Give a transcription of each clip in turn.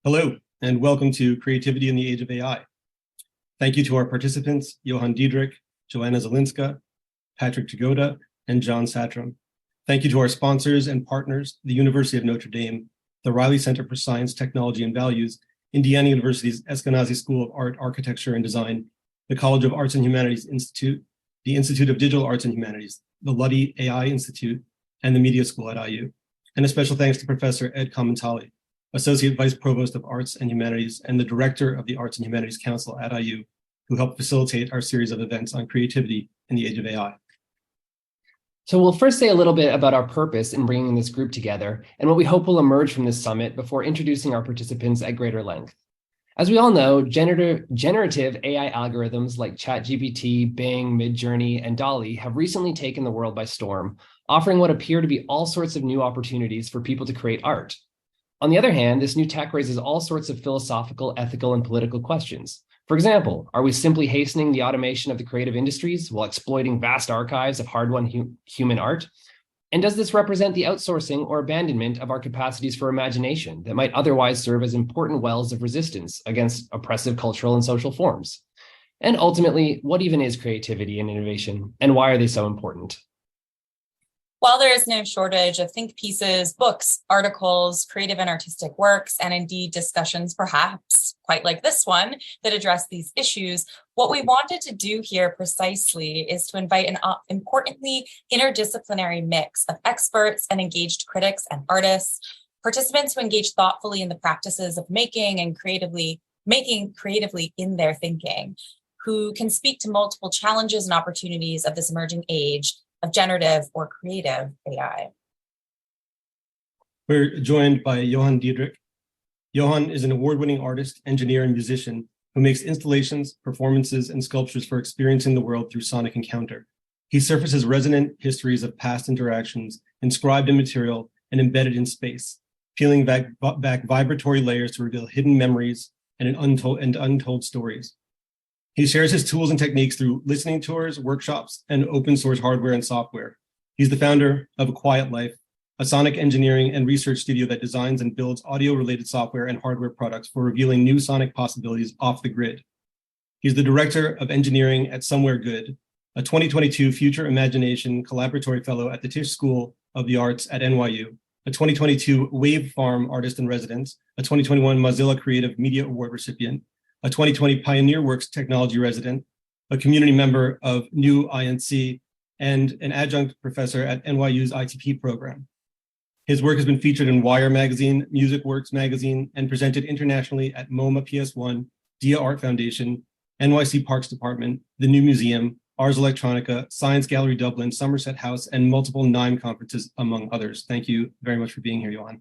Hello, and welcome to Creativity in the Age of AI. Thank you to our participants, Johann Diedrick, Joanna Zylinska, Patrick Jagoda, and Jon Satrom. Thank you to our sponsors and partners, the University of Notre Dame, the Riley Center for Science, Technology, and Values, Indiana University's Eskenazi School of Art, Architecture, and Design, the College of Arts and Humanities Institute, the Institute of Digital Arts and Humanities, the Luddy AI Institute, and the Media School at IU. And a special thanks to Professor Ed Commentali, Associate Vice Provost of Arts and Humanities and the Director of the Arts and Humanities Council at IU, who helped facilitate our series of events on creativity in the age of AI. So we'll first say a little bit about our purpose in bringing this group together and what we hope will emerge from this summit before introducing our participants at greater length. As we all know, generative AI algorithms like ChatGPT, Bing, Midjourney, and DALL-E have recently taken the world by storm, offering what appear to be all sorts of new opportunities for people to create art. On the other hand, this new tech raises all sorts of philosophical, ethical, and political questions. For example, are we simply hastening the automation of the creative industries while exploiting vast archives of hard-won human art? And does this represent the outsourcing or abandonment of our capacities for imagination that might otherwise serve as important wells of resistance against oppressive cultural and social forms? And ultimately, what even is creativity and innovation, and why are they so important? While there is no shortage of think pieces, books, articles, creative and artistic works, and indeed discussions, perhaps quite like this one, that address these issues, what we wanted to do here precisely is to invite an importantly interdisciplinary mix of experts and engaged critics and artists, participants who engage thoughtfully in the practices of making creatively in their thinking, who can speak to multiple challenges and opportunities of this emerging age of generative or creative AI. We're joined by Johann Diedrick. Johann is an award-winning artist, engineer, and musician who makes installations, performances, and sculptures for experiencing the world through sonic encounter. He surfaces resonant histories of past interactions, inscribed in material and embedded in space, peeling back vibratory layers to reveal hidden memories and untold stories. He shares his tools and techniques through listening tours, workshops, and open source hardware and software. He's the founder of A Quiet Life, a sonic engineering and research studio that designs and builds audio-related software and hardware products for revealing new sonic possibilities off the grid. He's the director of engineering at Somewhere Good, a 2022 Future Imagination Collaboratory Fellow at the Tisch School of the Arts at NYU, a 2022 Wave Farm Artist in Residence, a 2021 Mozilla Creative Media Award recipient, a 2020 Pioneer Works Technology resident, a community member of New INC, and an adjunct professor at NYU's ITP program. His work has been featured in Wire Magazine, Music Works Magazine, and presented internationally at MoMA PS1, Dia Art Foundation, NYC Parks Department, the New Museum, Ars Electronica, Science Gallery Dublin, Somerset House, and multiple NIME conferences, among others. Thank you very much for being here, Johann.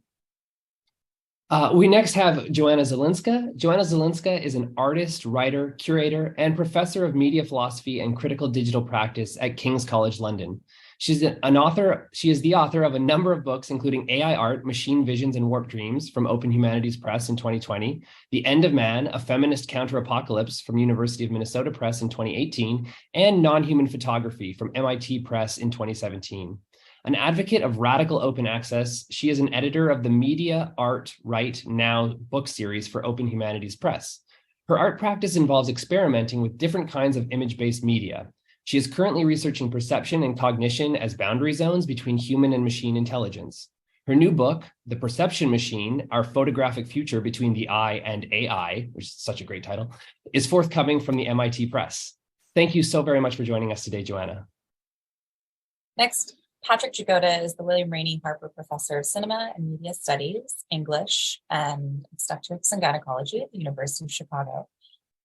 We next have Joanna Zylinska. Joanna Zylinska is an artist, writer, curator, and professor of media philosophy and critical digital practice at King's College London. She is the author of a number of books, including AI Art, Machine Visions and Warped Dreams from Open Humanities Press in 2020, The End of Man, A Feminist Counter-Apocalypse from University of Minnesota Press in 2018, and Non-Human Photography from MIT Press in 2017. An advocate of radical open access, she is an editor of the Media, Art, Right, Now book series for Open Humanities Press. Her art practice involves experimenting with different kinds of image-based media. She is currently researching perception and cognition as boundary zones between human and machine intelligence. Her new book, The Perception Machine, Our Photographic Future Between the Eye and AI, which is such a great title, is forthcoming from the MIT Press. Thank you so very much for joining us today, Joanna. Next, Patrick Jagoda is the William Rainey Harper Professor of Cinema and Media Studies, English, and Obstetrics and Gynecology at the University of Chicago.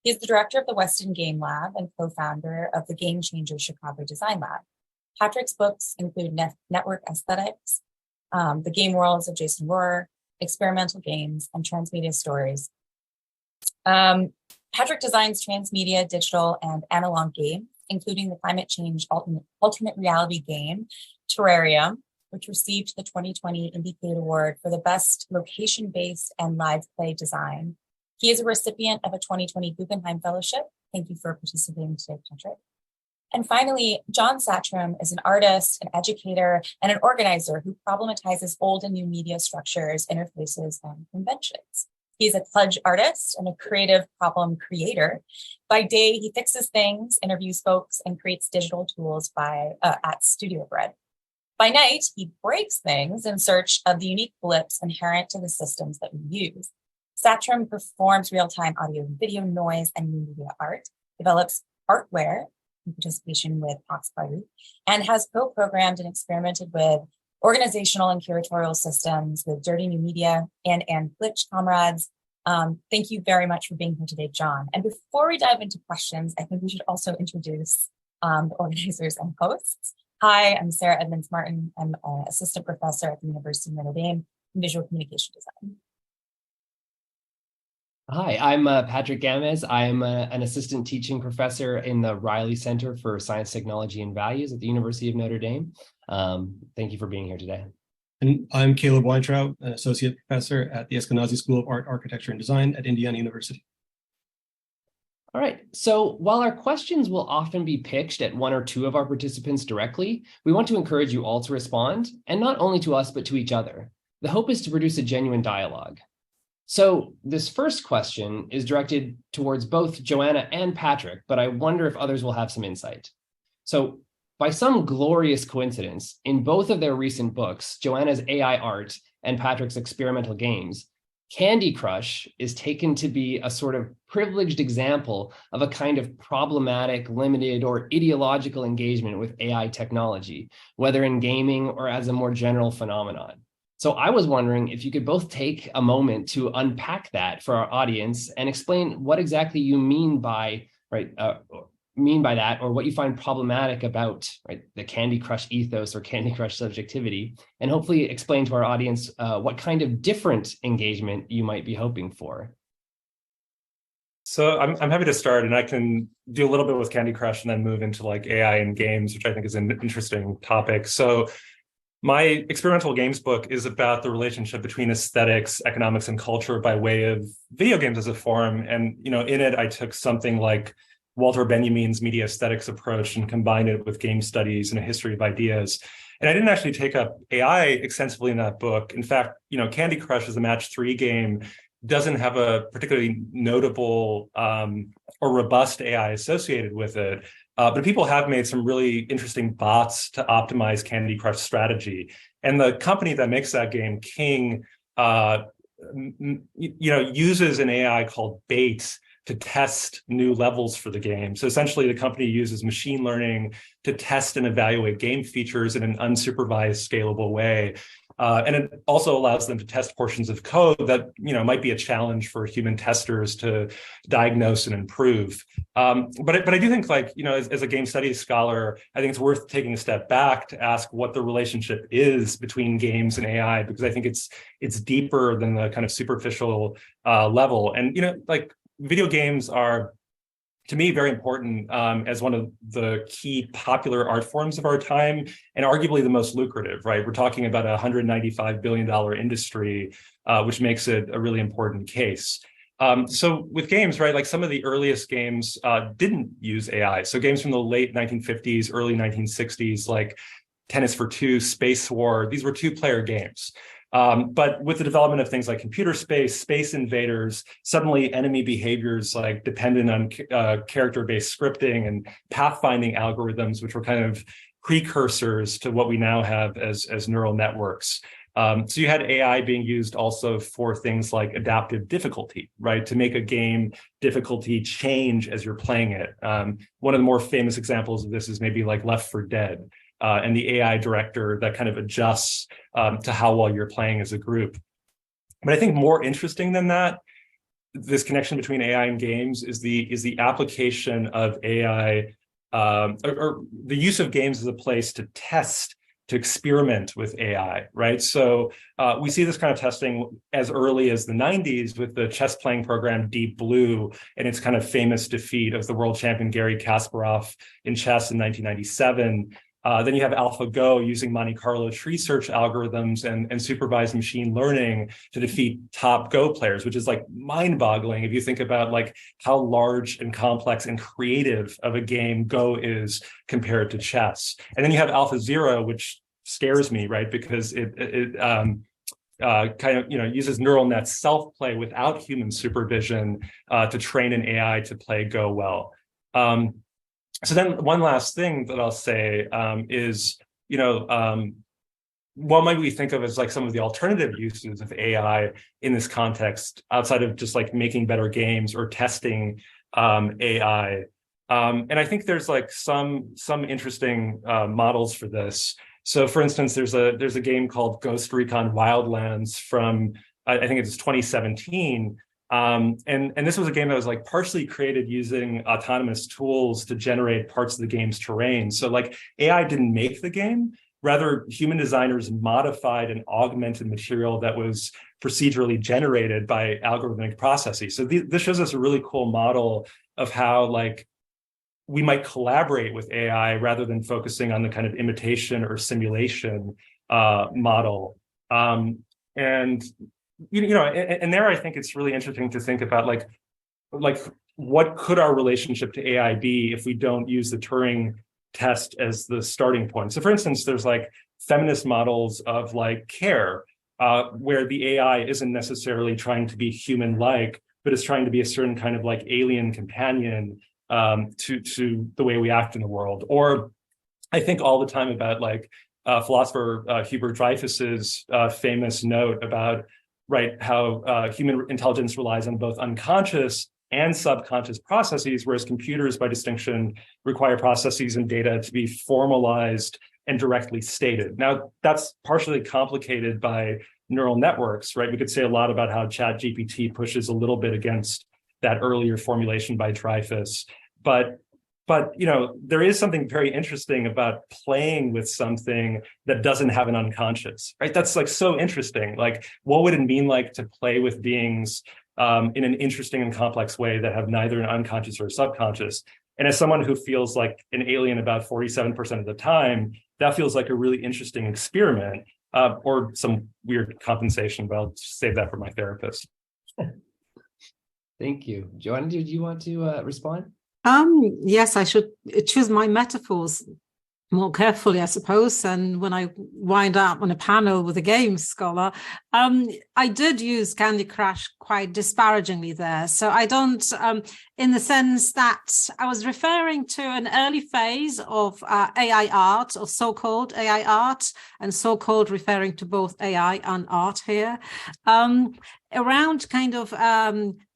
He is the director of the Weston Game Lab and co-founder of the Game Changer Chicago Design Lab. Patrick's books include Network Aesthetics, The Game Worlds of Jason Rohrer, Experimental Games, and Transmedia Stories. Patrick designs transmedia, digital, and analog games, including the climate change alternate reality game, Terrarium, which received the 2020 Indiecade Award for the best location-based and live play design. He is a recipient of a 2020 Guggenheim Fellowship. Thank you for participating today, Patrick. And finally, Jon Satrom is an artist, an educator, and an organizer who problematizes old and new media structures, interfaces, and conventions. He's a kludge artist and a creative problem creator. By day, he fixes things, interviews folks, and creates digital tools at Studio Bread. By night, he breaks things in search of the unique blips inherent to the systems that we use. Satrom performs real-time audio and video noise and new media art, develops artware in participation with Pox Party, and has co-programmed and experimented with organizational and curatorial systems with Dirty New Media and Glitch comrades. Thank you very much for being here today, Jon. And before we dive into questions, I think we should also introduce the organizers and hosts. Hi, I'm Sarah Edmands Martin. I'm an assistant professor at the University of Notre Dame in visual communication design. Hi, I'm Patrick Gamez. I'm an assistant teaching professor in the Riley Center for Science, Technology, and Values at the University of Notre Dame. Thank you for being here today. And I'm Caleb Weintraub, an associate professor at the Eskenazi School of Art, Architecture, and Design at Indiana University. All right, so while our questions will often be pitched at one or two of our participants directly, we want to encourage you all to respond, and not only to us, but to each other. The hope is to produce a genuine dialogue. So this first question is directed towards both Joanna and Patrick, but I wonder if others will have some insight. So by some glorious coincidence, in both of their recent books, Joanna's AI art and Patrick's experimental games, Candy Crush is taken to be a sort of privileged example of a kind of problematic, limited, or ideological engagement with AI technology, whether in gaming or as a more general phenomenon. So I was wondering if you could both take a moment to unpack that for our audience and explain what exactly you mean by that, or what you find problematic about the Candy Crush ethos or Candy Crush subjectivity, and hopefully explain to our audience what kind of different engagement you might be hoping for. So I'm happy to start, and I can do a little bit with Candy Crush and then move into like AI and games, which I think is an interesting topic. So my experimental games book is about the relationship between aesthetics, economics, and culture by way of video games as a form. And in it, I took something like Walter Benjamin's media aesthetics approach and combined it with game studies and a history of ideas. And I didn't actually take up AI extensively in that book. In fact, Candy Crush is a match 3 game, doesn't have a particularly notable or robust AI associated with it. But people have made some really interesting bots to optimize Candy Crush strategy. And the company that makes that game, King, uses an AI called Bait to test new levels for the game. So essentially, the company uses machine learning to test and evaluate game features in an unsupervised, scalable way. And it also allows them to test portions of code that might be a challenge for human testers to diagnose and improve. But I do think, as a game studies scholar, I think it's worth taking a step back to ask what the relationship is between games and AI, because I think it's deeper than the kind of superficial level. And video games are, to me, very important as one of the key popular art forms of our time, and arguably the most lucrative, right? We're talking about a $195 billion industry, which makes it a really important case. So with games, right, some of the earliest games didn't use AI. So games from the late 1950s, early 1960s, like Tennis for Two, Space War, these were 2-player games. But with the development of things like computer space invaders, suddenly enemy behaviors dependent on character-based scripting and pathfinding algorithms, which were kind of precursors to what we now have as neural networks. So you had AI being used also for things like adaptive difficulty, right? To make a game difficulty change as you're playing it. One of the more famous examples of this is maybe like Left 4 Dead. And the AI director that kind of adjusts to how well you're playing as a group. But I think more interesting than that, this connection between AI and games is the application of AI or the use of games as a place to test, to experiment with AI, right? So we see this kind of testing as early as the 90s with the chess playing program Deep Blue and its kind of famous defeat of the world champion Garry Kasparov in chess in 1997. Then you have AlphaGo using Monte Carlo tree search algorithms and supervised machine learning to defeat top Go players, which is mind-boggling if you think about how large and complex and creative of a game Go is compared to chess. And then you have AlphaZero, which scares me, right? Because it kind of, uses neural net self-play without human supervision to train an AI to play Go well. So then one last thing that I'll say is, what might we think of as like some of the alternative uses of AI in this context outside of just like making better games or testing AI? And I think there's like some interesting models for this. So for instance, there's a game called Ghost Recon Wildlands from, I think it's 2017. And this was a game that was like partially created using autonomous tools to generate parts of the game's terrain. So like AI didn't make the game, rather human designers modified and augmented material that was procedurally generated by algorithmic processes. So this shows us a really cool model of how like we might collaborate with AI rather than focusing on the kind of imitation or simulation model. And there I think it's really interesting to think about like what could our relationship to AI be if we don't use the Turing test as the starting point. So for instance, there's like feminist models of like care, where the AI isn't necessarily trying to be human-like, but is trying to be a certain kind of like alien companion to the way we act in the world. Or I think all the time about like philosopher Hubert Dreyfus's famous note about how human intelligence relies on both unconscious and subconscious processes, whereas computers, by distinction, require processes and data to be formalized and directly stated. Now, that's partially complicated by neural networks, right? We could say a lot about how ChatGPT pushes a little bit against that earlier formulation by Dreyfus. But there is something very interesting about playing with something that doesn't have an unconscious, right? That's like so interesting. Like, what would it mean like to play with beings in an interesting and complex way that have neither an unconscious or a subconscious? And as someone who feels like an alien about 47% of the time, that feels like a really interesting experiment, or some weird compensation, but I'll save that for my therapist. Thank you. Joanna, did you want to respond? Yes, I should choose my metaphors more carefully, I suppose. And when I wind up on a panel with a games scholar, I did use Candy Crush quite disparagingly there. So I don't, in the sense that I was referring to an early phase of AI art, or so-called AI art, and so-called referring to both AI and art here. Around kind of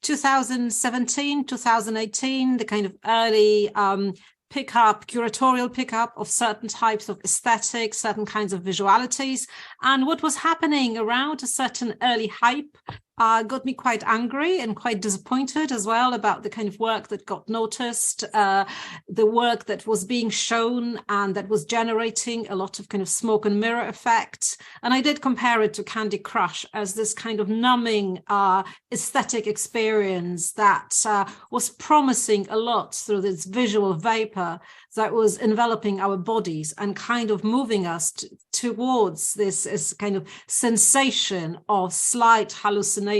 2017, 2018, the kind of early curatorial pickup of certain types of aesthetics, certain kinds of visualities. And what was happening around a certain early hype got me quite angry and quite disappointed as well about the kind of work that got noticed, the work that was being shown and that was generating a lot of kind of smoke and mirror effect. And I did compare it to Candy Crush as this kind of numbing aesthetic experience that was promising a lot through this visual vapor that was enveloping our bodies and kind of moving us towards this kind of sensation of slight hallucination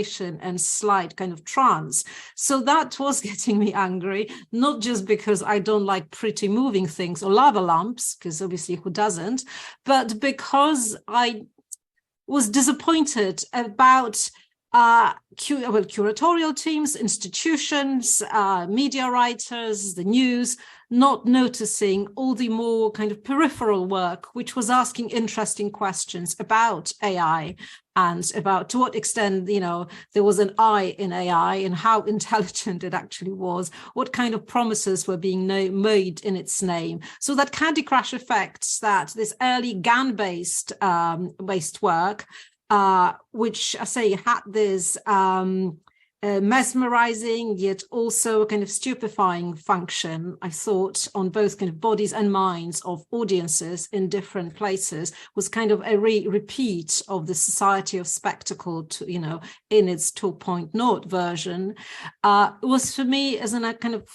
and slight kind of trance. So that was getting me angry, not just because I don't like pretty moving things or lava lamps, because obviously who doesn't, but because I was disappointed about curatorial teams, institutions, media writers, the news, not noticing all the more kind of peripheral work, which was asking interesting questions about AI and about to what extent, there was an I in AI and how intelligent it actually was, what kind of promises were being made in its name. So that Candy Crush effects, that this early GAN-based work, which I say had this mesmerizing yet also kind of stupefying function, I thought, on both kind of bodies and minds of audiences in different places, was kind of a repeat of the Society of Spectacle, in its 2.0 version. It was for me as a kind of,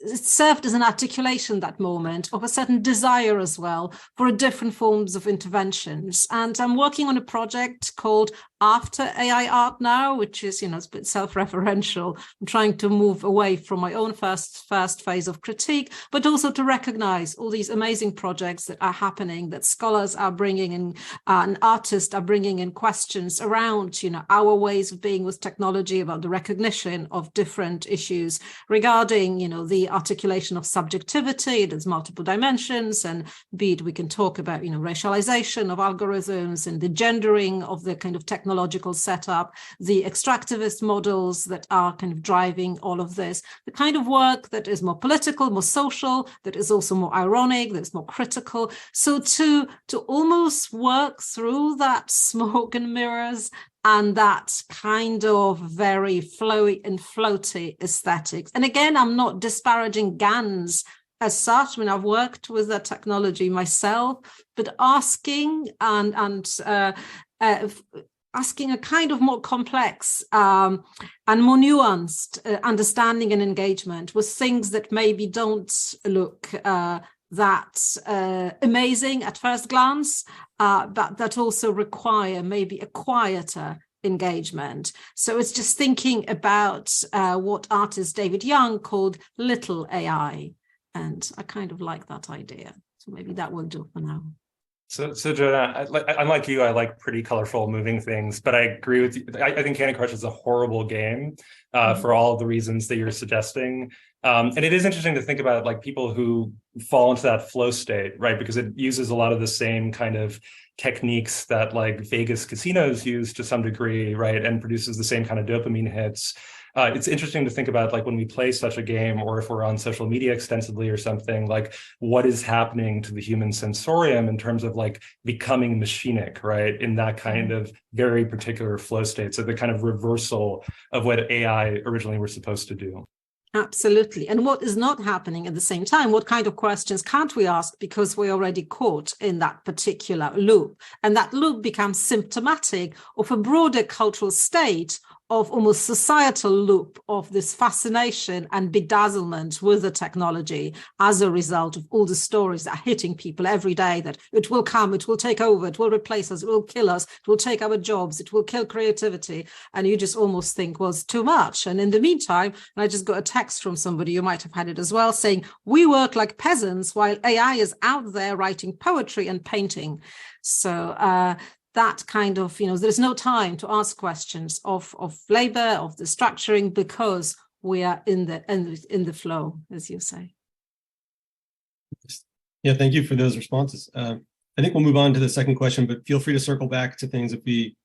it served as an articulation, that moment, of a certain desire as well for different forms of interventions. And I'm working on a project called after AI art now, which is, it's a bit self-referential. I'm trying to move away from my own first phase of critique, but also to recognize all these amazing projects that are happening, that scholars are bringing in, and artists are bringing in questions around, our ways of being with technology, about the recognition of different issues regarding, the articulation of subjectivity. There's multiple dimensions, and be it we can talk about, racialization of algorithms and the gendering of the kind of technological setup, the extractivist models that are kind of driving all of this, the kind of work that is more political, more social, that is also more ironic, that's more critical. So to almost work through that smoke and mirrors and that kind of very flowy and floaty aesthetics. And again, I'm not disparaging GANs as such. I mean, I've worked with that technology myself, but asking asking a kind of more complex and more nuanced understanding and engagement with things that maybe don't look that amazing at first glance, but that also require maybe a quieter engagement. So it's just thinking about what artist David Young called little AI. And I kind of like that idea. So maybe that will do for now. So Joanna, unlike you, I like pretty colorful, moving things, but I agree with you. I think Candy Crush is a horrible game for all of the reasons that you're suggesting. And it is interesting to think about like people who fall into that flow state, right? Because it uses a lot of the same kind of techniques that like Vegas casinos use to some degree, right? And produces the same kind of dopamine hits. It's interesting to think about like when we play such a game, or if we're on social media extensively or something, like what is happening to the human sensorium in terms of like becoming machinic, right? In that kind of very particular flow state. So the kind of reversal of what AI originally were supposed to do. Absolutely. And what is not happening at the same time? What kind of questions can't we ask because we're already caught in that particular loop? And that loop becomes symptomatic of a broader cultural state of almost societal loop of this fascination and bedazzlement with the technology as a result of all the stories that are hitting people every day, that it will come, it will take over, it will replace us, it will kill us, it will take our jobs, it will kill creativity. And you just almost think, well, it's too much. And in the meantime, and I just got a text from somebody, you might have had it as well, saying, we work like peasants while AI is out there writing poetry and painting. So that kind of, there's no time to ask questions of labor, of the structuring, because we are in the flow, as you say. Yeah, thank you for those responses. I think we'll move on to the second question, but feel free to circle back to things if we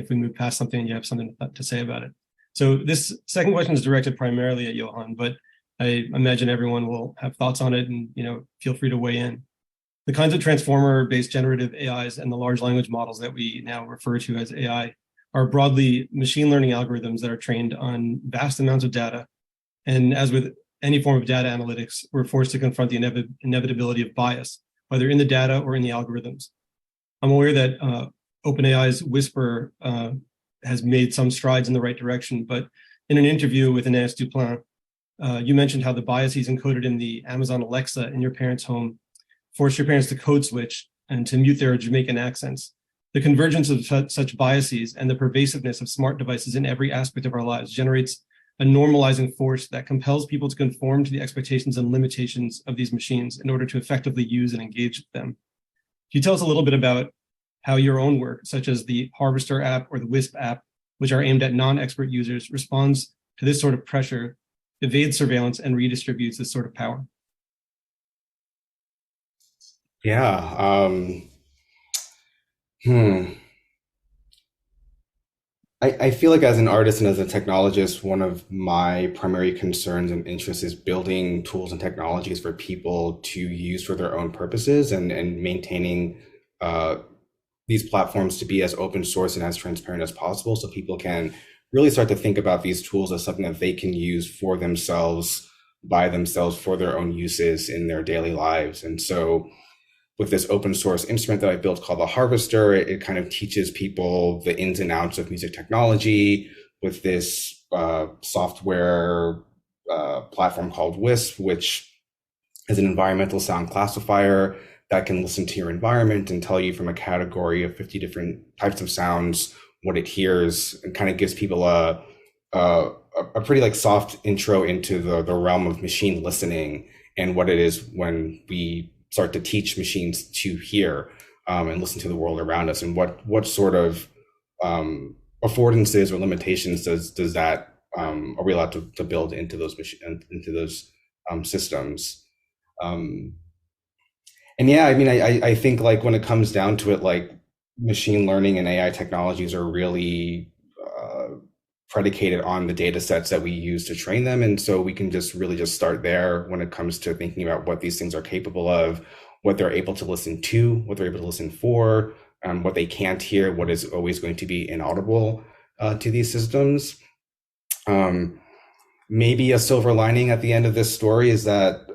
move past something and you have something to say about it. So this second question is directed primarily at Johann, but I imagine everyone will have thoughts on it, and feel free to weigh in. The kinds of transformer-based generative AIs and the large language models that we now refer to as AI are broadly machine learning algorithms that are trained on vast amounts of data. And as with any form of data analytics, we're forced to confront the inevitability of bias, whether in the data or in the algorithms. I'm aware that OpenAI's Whisper has made some strides in the right direction, but in an interview with Inès Duplan, you mentioned how the biases encoded in the Amazon Alexa in your parents' home force your parents to code switch and to mute their Jamaican accents. The convergence of such biases and the pervasiveness of smart devices in every aspect of our lives generates a normalizing force that compels people to conform to the expectations and limitations of these machines in order to effectively use and engage with them. Can you tell us a little bit about how your own work, such as the Harvester app or the Wisp app, which are aimed at non-expert users, responds to this sort of pressure, evades surveillance, and redistributes this sort of power? Yeah. I feel like as an artist and as a technologist, one of my primary concerns and interests is building tools and technologies for people to use for their own purposes, and maintaining these platforms to be as open source and as transparent as possible, so people can really start to think about these tools as something that they can use for themselves, by themselves, for their own uses in their daily lives. And so with this open source instrument that I built called the Harvester, it kind of teaches people the ins and outs of music technology. With this software platform called Wisp, which is an environmental sound classifier that can listen to your environment and tell you from a category of 50 different types of sounds what it hears, and kind of gives people a pretty like soft intro into the realm of machine listening and what it is when we start to teach machines to hear and listen to the world around us, and what sort of affordances or limitations does that are we allowed to build into those systems. And yeah, I mean, I think like when it comes down to it, like machine learning and AI technologies are really predicated on the data sets that we use to train them. And so we can just really just start there when it comes to thinking about what these things are capable of, what they're able to listen to, what they're able to listen for, what they can't hear, what is always going to be inaudible to these systems. Maybe a silver lining at the end of this story is that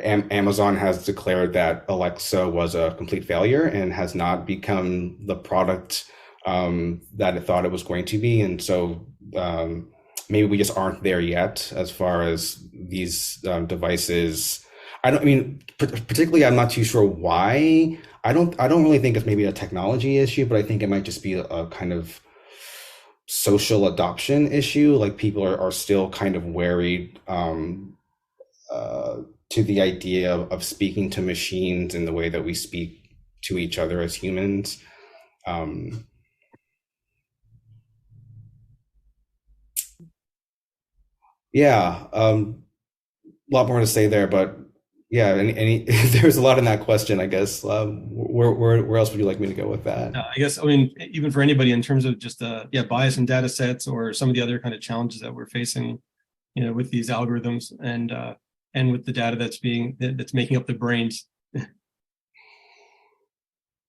Amazon has declared that Alexa was a complete failure and has not become the product that it thought it was going to be. And so maybe we just aren't there yet as far as these devices. Particularly, I'm not too sure why. I don't really think it's maybe a technology issue, but I think it might just be a kind of social adoption issue. Like people are still kind of worried to the idea of speaking to machines in the way that we speak to each other as humans. Yeah, a lot more to say there, but yeah, there's a lot in that question, I guess. Where else would you like me to go with that? I guess, I mean, even for anybody in terms of just bias in data sets or some of the other kind of challenges that we're facing, with these algorithms and with the data that's making up the brains.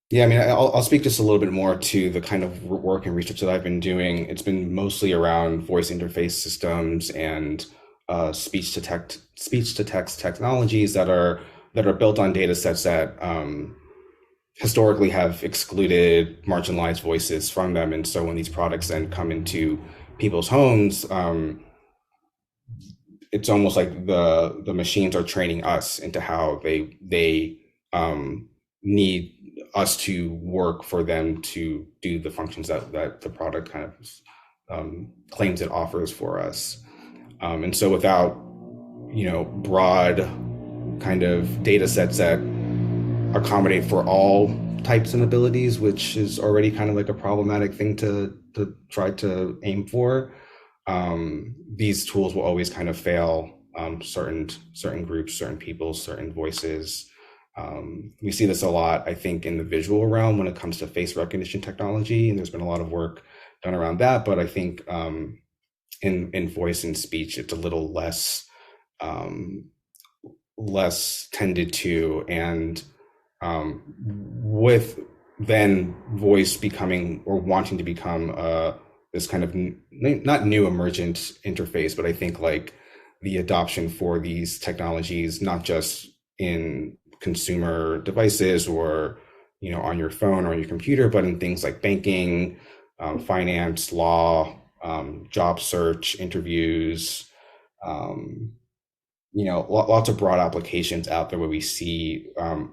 Yeah, I mean, I'll speak just a little bit more to the kind of work and research that I've been doing. It's been mostly around voice interface systems and speech to text technologies that are built on data sets that historically have excluded marginalized voices from them. And so when these products then come into people's homes, it's almost like the machines are training us into how they need us to work for them to do the functions that the product kind of claims it offers for us. And so without, broad kind of data sets that accommodate for all types and abilities, which is already kind of like a problematic thing to try to aim for, these tools will always kind of fail certain groups, certain people, certain voices. We see this a lot, I think, in the visual realm when it comes to face recognition technology, and there's been a lot of work done around that. But I think in voice and speech, it's a little less tended to, and with then voice becoming or wanting to become this kind of not new emergent interface, but I think like the adoption for these technologies, not just in consumer devices or on your phone or your computer, but in things like banking, finance, law, job search, interviews, lots of broad applications out there where we see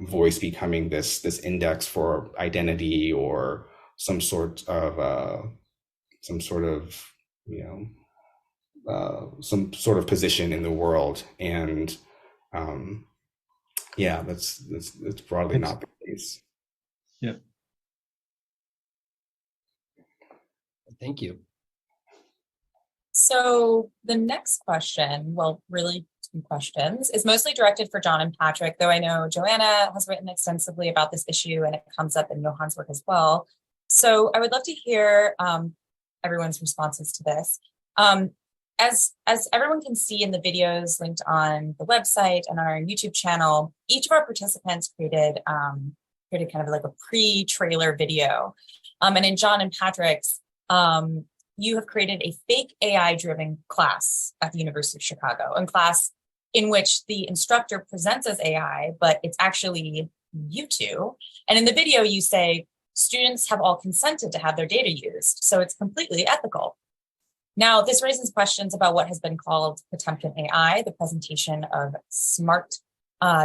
voice becoming this index for identity or some sort of position in the world. And yeah, that's broadly not the case. Yeah. Thank you. So the next question, well, really two questions, is mostly directed for Jon and Patrick, though I know Joanna has written extensively about this issue and it comes up in Johann's work as well. So I would love to hear everyone's responses to this. As everyone can see in the videos linked on the website and on our YouTube channel, each of our participants created kind of like a pre-trailer video. And in Jon and Patrick's, you have created a fake AI-driven class at the University of Chicago, a class in which the instructor presents as AI, but it's actually you two. And in the video, you say, students have all consented to have their data used, so it's completely ethical. Now, this raises questions about what has been called Potemkin AI, the presentation of smart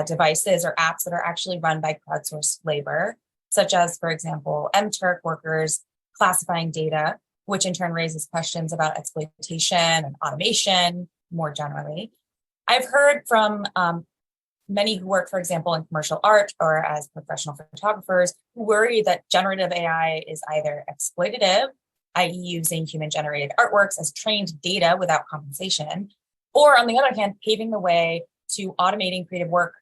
devices or apps that are actually run by crowdsourced labor, such as, for example, MTurk workers classifying data, which in turn raises questions about exploitation and automation more generally. I've heard from many who work, for example, in commercial art or as professional photographers, who worry that generative AI is either exploitative, i.e. using human-generated artworks as trained data without compensation, or on the other hand, paving the way to automating creative work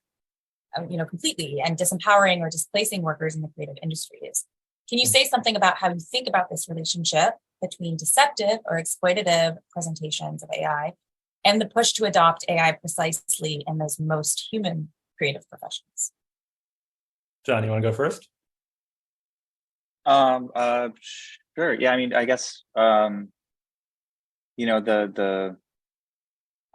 completely and disempowering or displacing workers in the creative industries. Can you say something about how you think about this relationship between deceptive or exploitative presentations of AI and the push to adopt AI precisely in those most human creative professions? John, you want to go first? Sure. Yeah, I mean, I guess I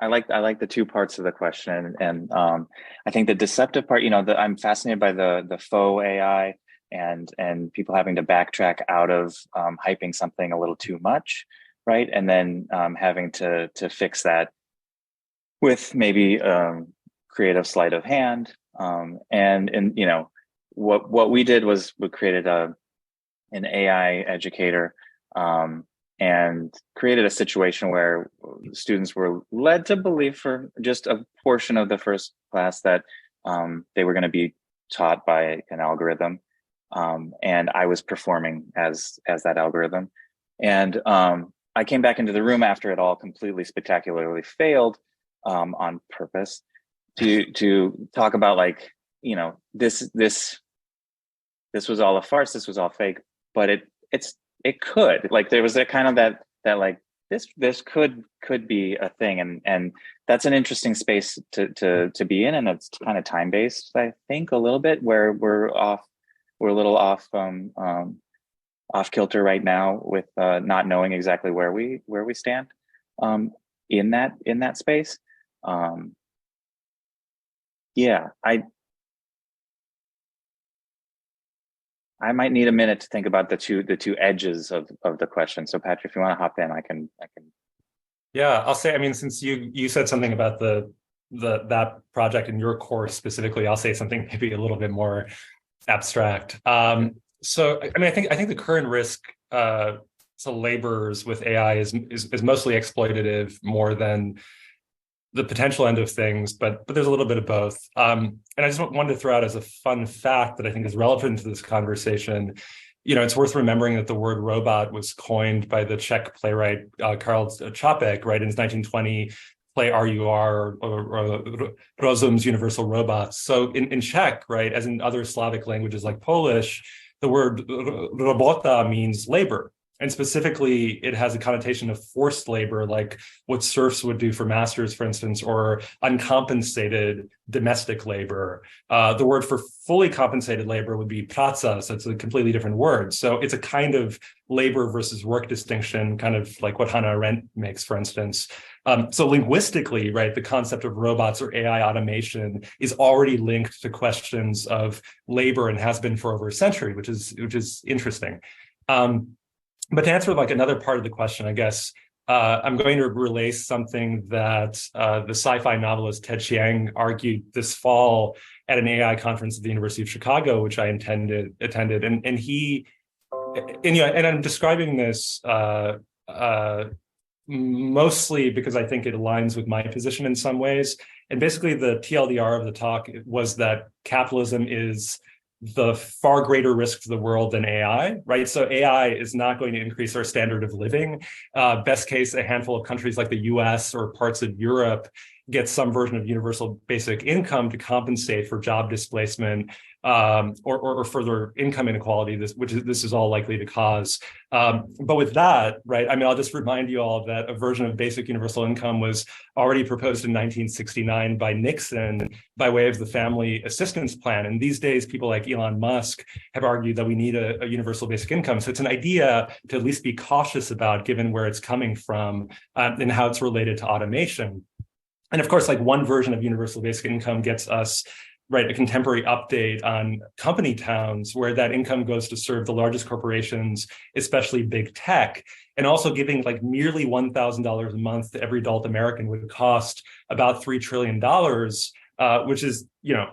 like the two parts of the question, and I think the deceptive part, I'm fascinated by the faux AI and people having to backtrack out of hyping something a little too much, right? And then having to fix that with maybe creative sleight of hand. What we did was we created an AI educator and created a situation where students were led to believe for just a portion of the first class that they were going to be taught by an algorithm. And I was performing as that algorithm. And I came back into the room after it all completely spectacularly failed on purpose to talk about, like, this was all a farce, this was all fake, but it could, like, there was that kind of that like this could be a thing, and that's an interesting space to be in, and it's kind of time based, I think, a little bit, where we're a little off kilter right now with not knowing exactly where we stand in that space. I might need a minute to think about the two edges of the question. So Patrick, if you want to hop in, I can. Yeah, I'll say, I mean, since you said something about that project in your course specifically, I'll say something maybe a little bit more abstract. So I mean, I think the current risk to laborers with AI is mostly exploitative more than the potential end of things, but there's a little bit of both. And I just wanted to throw out as a fun fact that I think is relevant to this conversation. It's worth remembering that the word robot was coined by the Czech playwright Karel Čapek, right, in his 1920 play RUR, or Rozum's Universal Robots. So in Czech, right, as in other Slavic languages like Polish, the word robota means labor. And specifically, it has a connotation of forced labor, like what serfs would do for masters, for instance, or uncompensated domestic labor. The word for fully compensated labor would be praca, so it's a completely different word. So it's a kind of labor versus work distinction, kind of like what Hannah Arendt makes, for instance. So linguistically, right, the concept of robots or AI automation is already linked to questions of labor and has been for over a century, which is interesting. But to answer like another part of the question, I guess, I'm going to relay something that the sci-fi novelist Ted Chiang argued this fall at an AI conference at the University of Chicago, which I attended. And I'm describing this mostly because I think it aligns with my position in some ways. And basically the TLDR of the talk was that capitalism is the far greater risk to the world than AI, right? So AI is not going to increase our standard of living. Best case, a handful of countries like the US or parts of Europe get some version of universal basic income to compensate for job displacement or further income inequality, this is all likely to cause. But with that, right, I mean, I'll just remind you all that a version of basic universal income was already proposed in 1969 by Nixon by way of the Family Assistance Plan. And these days, people like Elon Musk have argued that we need a universal basic income. So it's an idea to at least be cautious about, given where it's coming from and how it's related to automation. And of course, like one version of universal basic income gets us, right, a contemporary update on company towns where that income goes to serve the largest corporations, especially big tech, and also giving like merely $1,000 a month to every adult American would cost about $3 trillion, which is,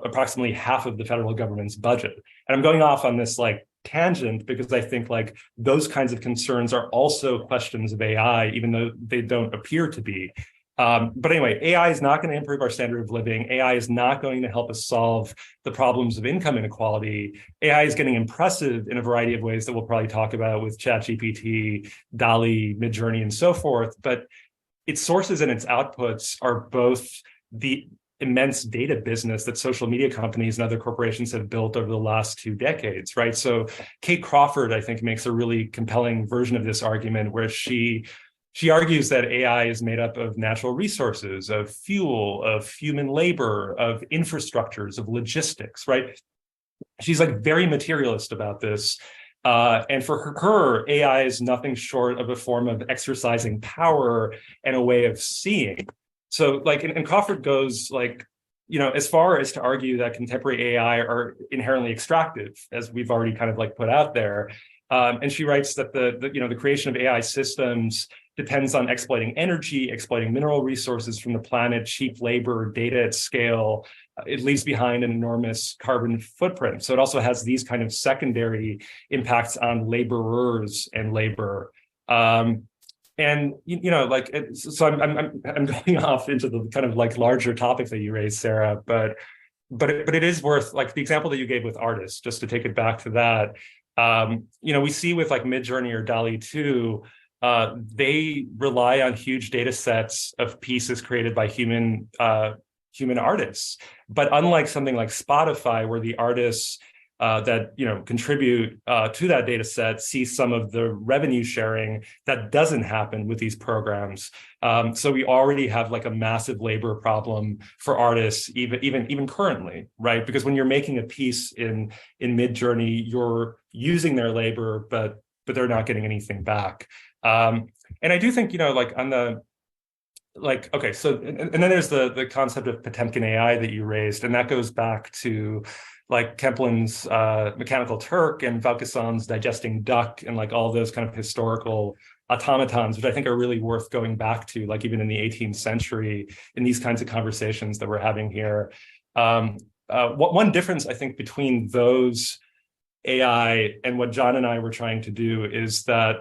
approximately half of the federal government's budget. And I'm going off on this like tangent because I think like those kinds of concerns are also questions of AI, even though they don't appear to be. But anyway, AI is not going to improve our standard of living. AI is not going to help us solve the problems of income inequality. AI is getting impressive in a variety of ways that we'll probably talk about with ChatGPT, DALL-E, Midjourney, and so forth. But its sources and its outputs are both the immense data business that social media companies and other corporations have built over the last 2 decades, right? So Kate Crawford, I think, makes a really compelling version of this argument where she argues that AI is made up of natural resources, of fuel, of human labor, of infrastructures, of logistics, right? She's like very materialist about this. And for her, AI is nothing short of a form of exercising power and a way of seeing. So like, and Crawford goes like, as far as to argue that contemporary AI are inherently extractive, as we've already kind of like put out there. And she writes that the creation of AI systems depends on exploiting energy, exploiting mineral resources from the planet, cheap labor, data at scale. It leaves behind an enormous carbon footprint. So it also has these kind of secondary impacts on laborers and labor. And so I'm going off into the kind of like larger topic that you raised, Sarah, but it is worth, like the example that you gave with artists, just to take it back to that. We see with like Midjourney or DALL-E 2, they rely on huge data sets of pieces created by human artists. But unlike something like Spotify, where the artists that contribute to that data set see some of the revenue sharing, that doesn't happen with these programs. So we already have like a massive labor problem for artists, even currently, right? Because when you're making a piece in Midjourney, you're using their labor, but they're not getting anything back. And I do think, on the okay, so and then there's the concept of Potemkin AI that you raised, and that goes back to like Kemplin's Mechanical Turk and Vaucanson's Digesting Duck and like all those kind of historical automatons, which I think are really worth going back to, like even in the 18th century, in these kinds of conversations that we're having here. One difference I think between those AI and what Jon and I were trying to do is that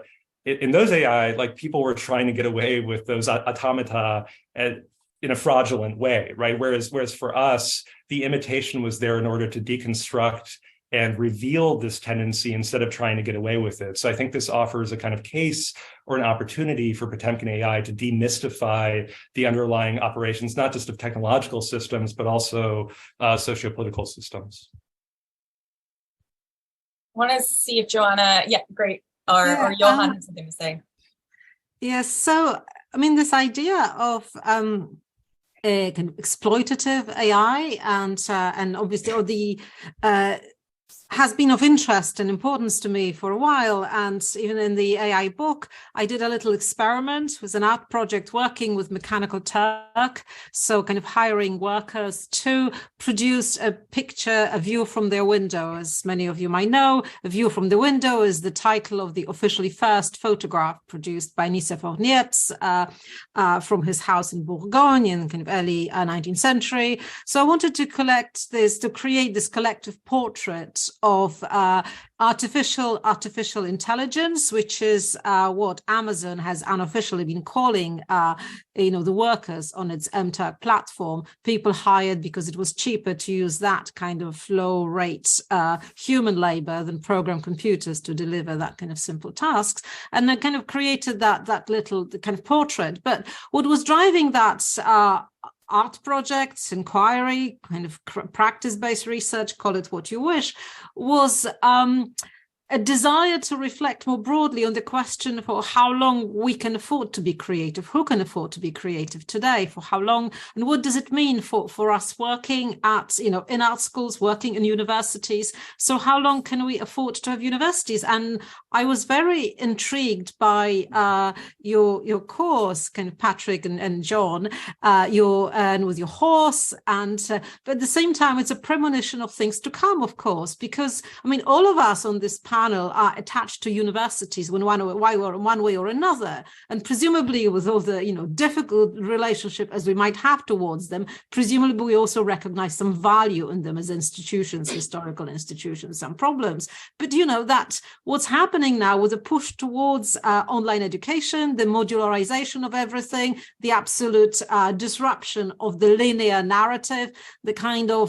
in those AI, like people were trying to get away with those automata in a fraudulent way, right? Whereas for us, the imitation was there in order to deconstruct and reveal this tendency instead of trying to get away with it. So I think this offers a kind of case or an opportunity for Potemkin AI to demystify the underlying operations, not just of technological systems, but also sociopolitical systems. I want to see if Joanna, great, or Johann has something to say. Yes, so I mean, this idea of a kind of exploitative AI and obviously the has been of interest and importance to me for a while. And even in the AI book, I did a little experiment. It was an art project working with Mechanical Turk. So kind of hiring workers to produce a picture, a view from their window. As many of you might know, a view from the window is the title of the officially first photograph produced by Nicephore Niepce from his house in Bourgogne in kind of early 19th century. So I wanted to create this collective portrait of artificial intelligence, which is what Amazon has unofficially been calling, the workers on its MTurk platform, people hired because it was cheaper to use that kind of low rate human labor than program computers to deliver that kind of simple tasks, and then kind of created that little kind of portrait. But what was driving that art projects, inquiry, kind of practice-based research, call it what you wish, was a desire to reflect more broadly on the question for how long we can afford to be creative, who can afford to be creative today, for how long, and what does it mean for us working at, in art schools, working in universities. So how long can we afford to have universities? And I was very intrigued by your course, kind of Patrick and Jon, and with your horse, but at the same time, it's a premonition of things to come, of course, because I mean, all of us on this panel panel are attached to universities in one way or another. And presumably with all the, difficult relationship as we might have towards them, presumably we also recognize some value in them as institutions, historical institutions, some problems. But that what's happening now with a push towards online education, the modularization of everything, the absolute disruption of the linear narrative, the kind of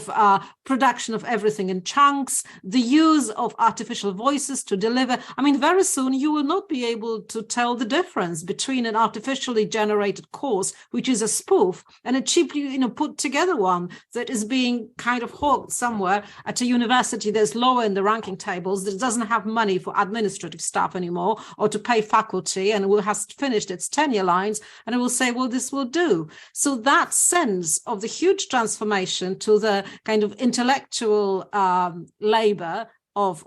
production of everything in chunks, the use of artificial voices to deliver. I mean, very soon you will not be able to tell the difference between an artificially generated course, which is a spoof, and a cheaply put together one that is being kind of hawked somewhere at a university that's lower in the ranking tables, that doesn't have money for administrative staff anymore or to pay faculty, and will has finished its tenure lines, and it will say, well, this will do. So that sense of the huge transformation to the kind of intellectual labor of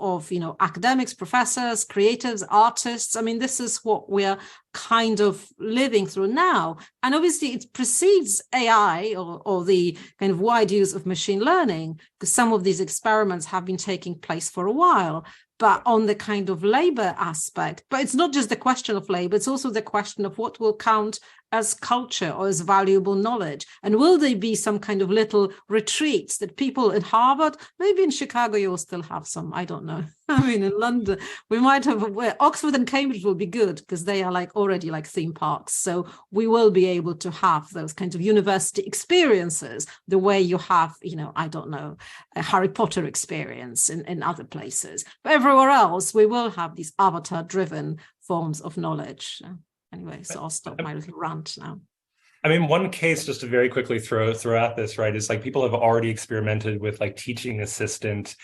academics, professors, creatives, artists. I mean, this is what we're kind of living through now. And obviously it precedes AI or the kind of wide use of machine learning, because some of these experiments have been taking place for a while, but on the kind of labor aspect. But it's not just the question of labor, it's also the question of what will count as culture or as valuable knowledge. And will there be some kind of little retreats that people in Harvard, maybe in Chicago, you'll still have some, I don't know. I mean, in London, we might have, Oxford and Cambridge will be good because they are already like theme parks. So we will be able to have those kinds of university experiences the way you have, I don't know, a Harry Potter experience in other places. But everywhere else, we will have these avatar-driven forms of knowledge. Anyway, so I'll stop my little rant now. I mean, one case, just to very quickly throw at this, right, is like people have already experimented with like teaching assistant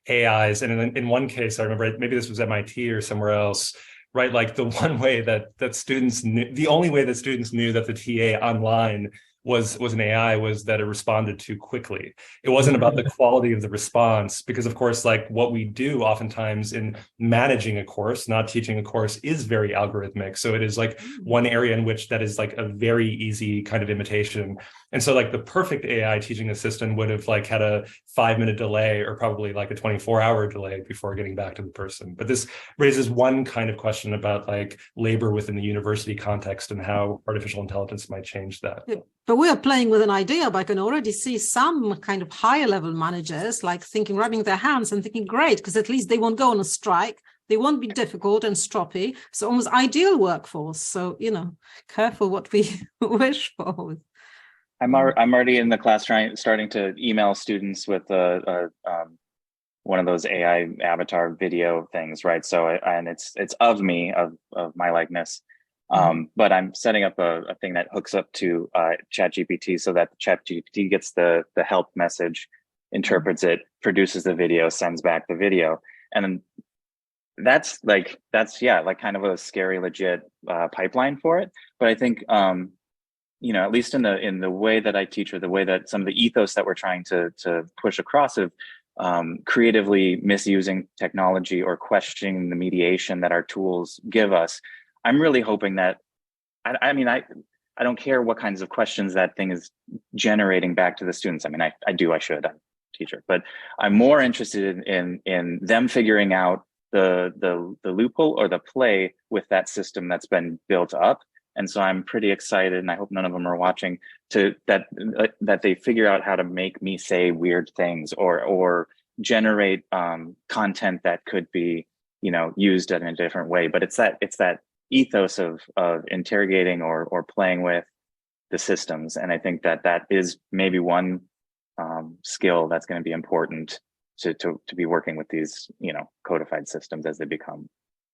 AIs. And in one case, I remember, maybe this was MIT or somewhere else, right? Like the one way that students knew, the only way that students knew that the TA online was an AI was that it responded too quickly. It wasn't about the quality of the response, because of course, like what we do oftentimes in managing a course, not teaching a course, is very algorithmic. So it is like one area in which that is like a very easy kind of imitation. And so like the perfect AI teaching assistant would have like had a 5-minute delay or probably like a 24-hour delay before getting back to the person. But this raises one kind of question about like labor within the university context and how artificial intelligence might change that. Yeah. But we are playing with an idea, but I can already see some kind of higher level managers like rubbing their hands and thinking, great, because at least they won't go on a strike. They won't be difficult and stroppy. So almost ideal workforce. So, careful what we wish for. I'm already in the class starting to email students with one of those AI avatar video things, right? So and it's of me, of my likeness. But I'm setting up a thing that hooks up to ChatGPT so that ChatGPT gets the help message, interprets it, produces the video, sends back the video. And that's kind of a scary, legit pipeline for it. But I think, at least in the way that I teach, or the way that some of the ethos that we're trying to push across of creatively misusing technology or questioning the mediation that our tools give us, I'm really hoping that, I don't care what kinds of questions that thing is generating back to the students. I mean, I'm a teacher, but I'm more interested in them figuring out the loophole or the play with that system that's been built up. And so I'm pretty excited, and I hope none of them are watching, that they figure out how to make me say weird things or generate content that could be, used in a different way. But it's that ethos of interrogating or playing with the systems. And I think that is maybe one skill that's going to be important to be working with these, codified systems as they become.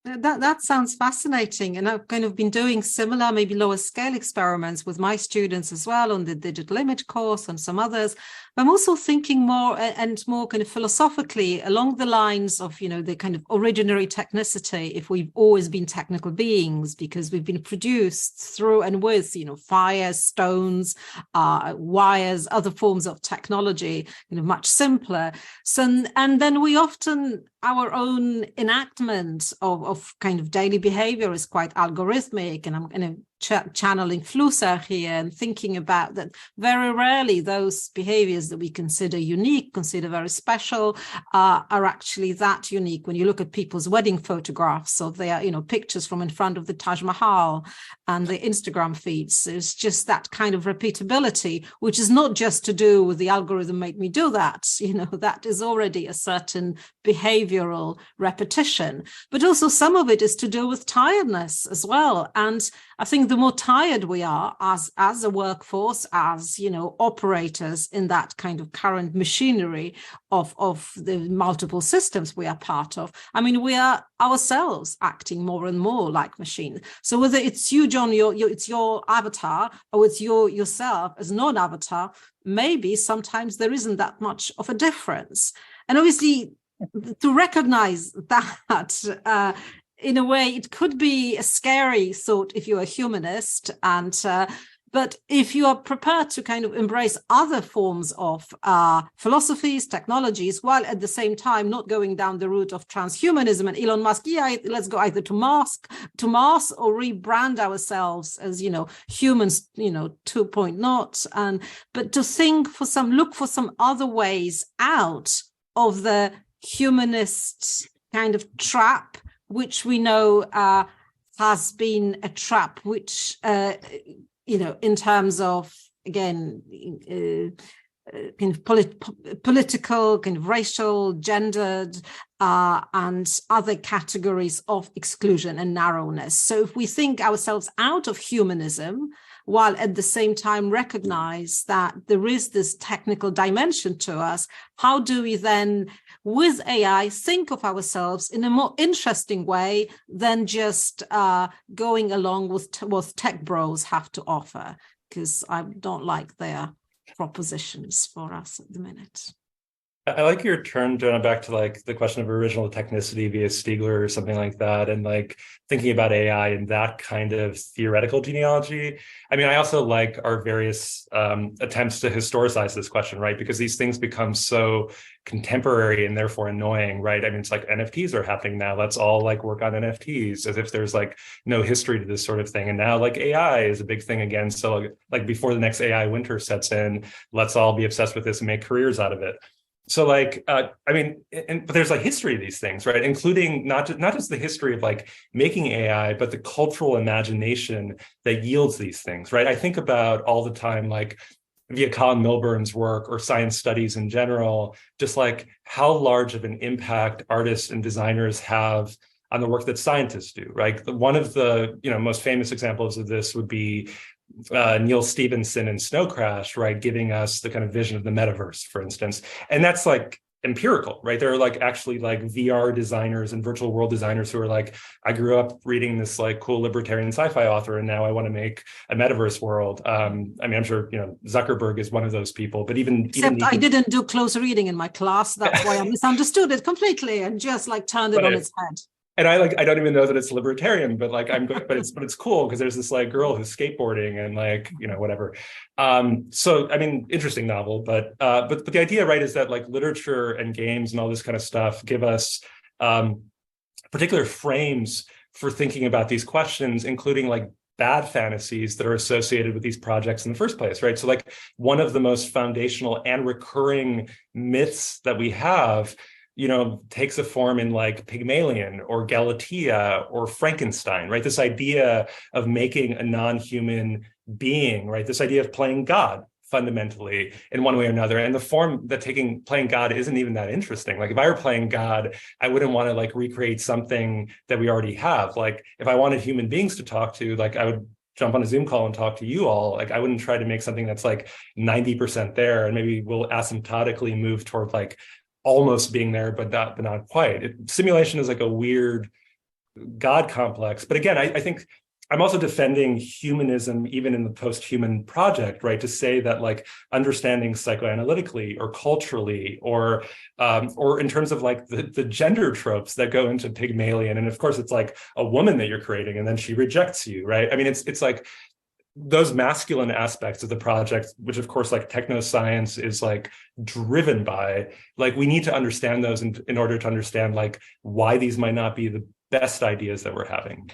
That sounds fascinating. And I've kind of been doing similar, maybe lower scale experiments with my students as well on the digital image course and some others. I'm also thinking more kind of philosophically along the lines of, the kind of originary technicity, if we've always been technical beings, because we've been produced through and with, fire, stones, wires, other forms of technology, much simpler. So, and then we often, our own enactment of kind of daily behavior is quite algorithmic, and I'm channeling Flusser here and thinking about that very rarely those behaviors that we consider unique, consider very special, are actually that unique. When you look at people's wedding photographs of their, pictures from in front of the Taj Mahal and the Instagram feeds, it's just that kind of repeatability, which is not just to do with the algorithm made me do that. That is already a certain behavioral repetition, but also some of it is to do with tiredness as well. And I think the more tired we are as a workforce, as operators in that kind of current machinery of the multiple systems we are part of, we are ourselves acting more and more like machines. So whether it's you, Jon, it's your avatar, or it's yourself as non-avatar, maybe sometimes there isn't that much of a difference. And obviously, to recognize that, in a way, it could be a scary thought if you're a humanist, but if you are prepared to kind of embrace other forms of philosophies, technologies, while at the same time not going down the route of transhumanism and Elon Musk, let's go either to Mars or rebrand ourselves as humans 2.0, but to look for some other ways out of the humanist kind of trap, which we know has been a trap, which, in terms of, again, kind of political, kind of racial, gendered, and other categories of exclusion and narrowness. So if we think ourselves out of humanism, while at the same time recognize that there is this technical dimension to us, how do we then, with AI, think of ourselves in a more interesting way than just going along with what tech bros have to offer? Because I don't like their propositions for us at the minute. I like your turn, Joanna, back to like the question of original technicity via Stiegler or something like that, and like thinking about AI and that kind of theoretical genealogy. I also like our various attempts to historicize this question, right? Because these things become so contemporary and therefore annoying, right? It's like NFTs are happening now. Let's all like work on NFTs as if there's like no history to this sort of thing. And now like AI is a big thing again. So like before the next AI winter sets in, let's all be obsessed with this and make careers out of it. So like, but there's like history of these things, right? Including not just the history of like making AI, but the cultural imagination that yields these things, right? I think about all the time, like via Colin Milburn's work or science studies in general, just like how large of an impact artists and designers have on the work that scientists do, right? One of the most famous examples of this would be Neil Stephenson in Snow Crash, right, giving us the kind of vision of the metaverse, for instance. And that's like empirical, right? There are like actually like VR designers and virtual world designers who are like, I grew up reading this like cool libertarian sci-fi author, and now I want to make a metaverse world. I'm sure Zuckerberg is one of those people, but Except I didn't do close reading in my class. That's why I misunderstood it completely and just like turned it on its head. And I don't even know that it's libertarian, but like but it's cool because there's this like girl who's skateboarding and like whatever. So interesting novel, but the idea, right, is that like literature and games and all this kind of stuff give us particular frames for thinking about these questions, including like bad fantasies that are associated with these projects in the first place, right? So like one of the most foundational and recurring myths that we have takes a form in like Pygmalion or Galatea or Frankenstein, right? This idea of making a non-human being, right? This idea of playing God fundamentally in one way or another. And the form that playing God isn't even that interesting. Like if I were playing God, I wouldn't want to like recreate something that we already have. Like if I wanted human beings to talk to, like I would jump on a Zoom call and talk to you all. Like I wouldn't try to make something that's like 90% there, and maybe we'll asymptotically move toward like almost being there, but not quite. Simulation is like a weird God complex. But again, I think I'm also defending humanism even in the post-human project, right? To say that like understanding psychoanalytically or culturally or in terms of like the gender tropes that go into Pygmalion. And of course, it's like a woman that you're creating and then she rejects you, right? It's like those masculine aspects of the project, which of course like technoscience is like driven by, like we need to understand those in order to understand like why these might not be the best ideas that we're having.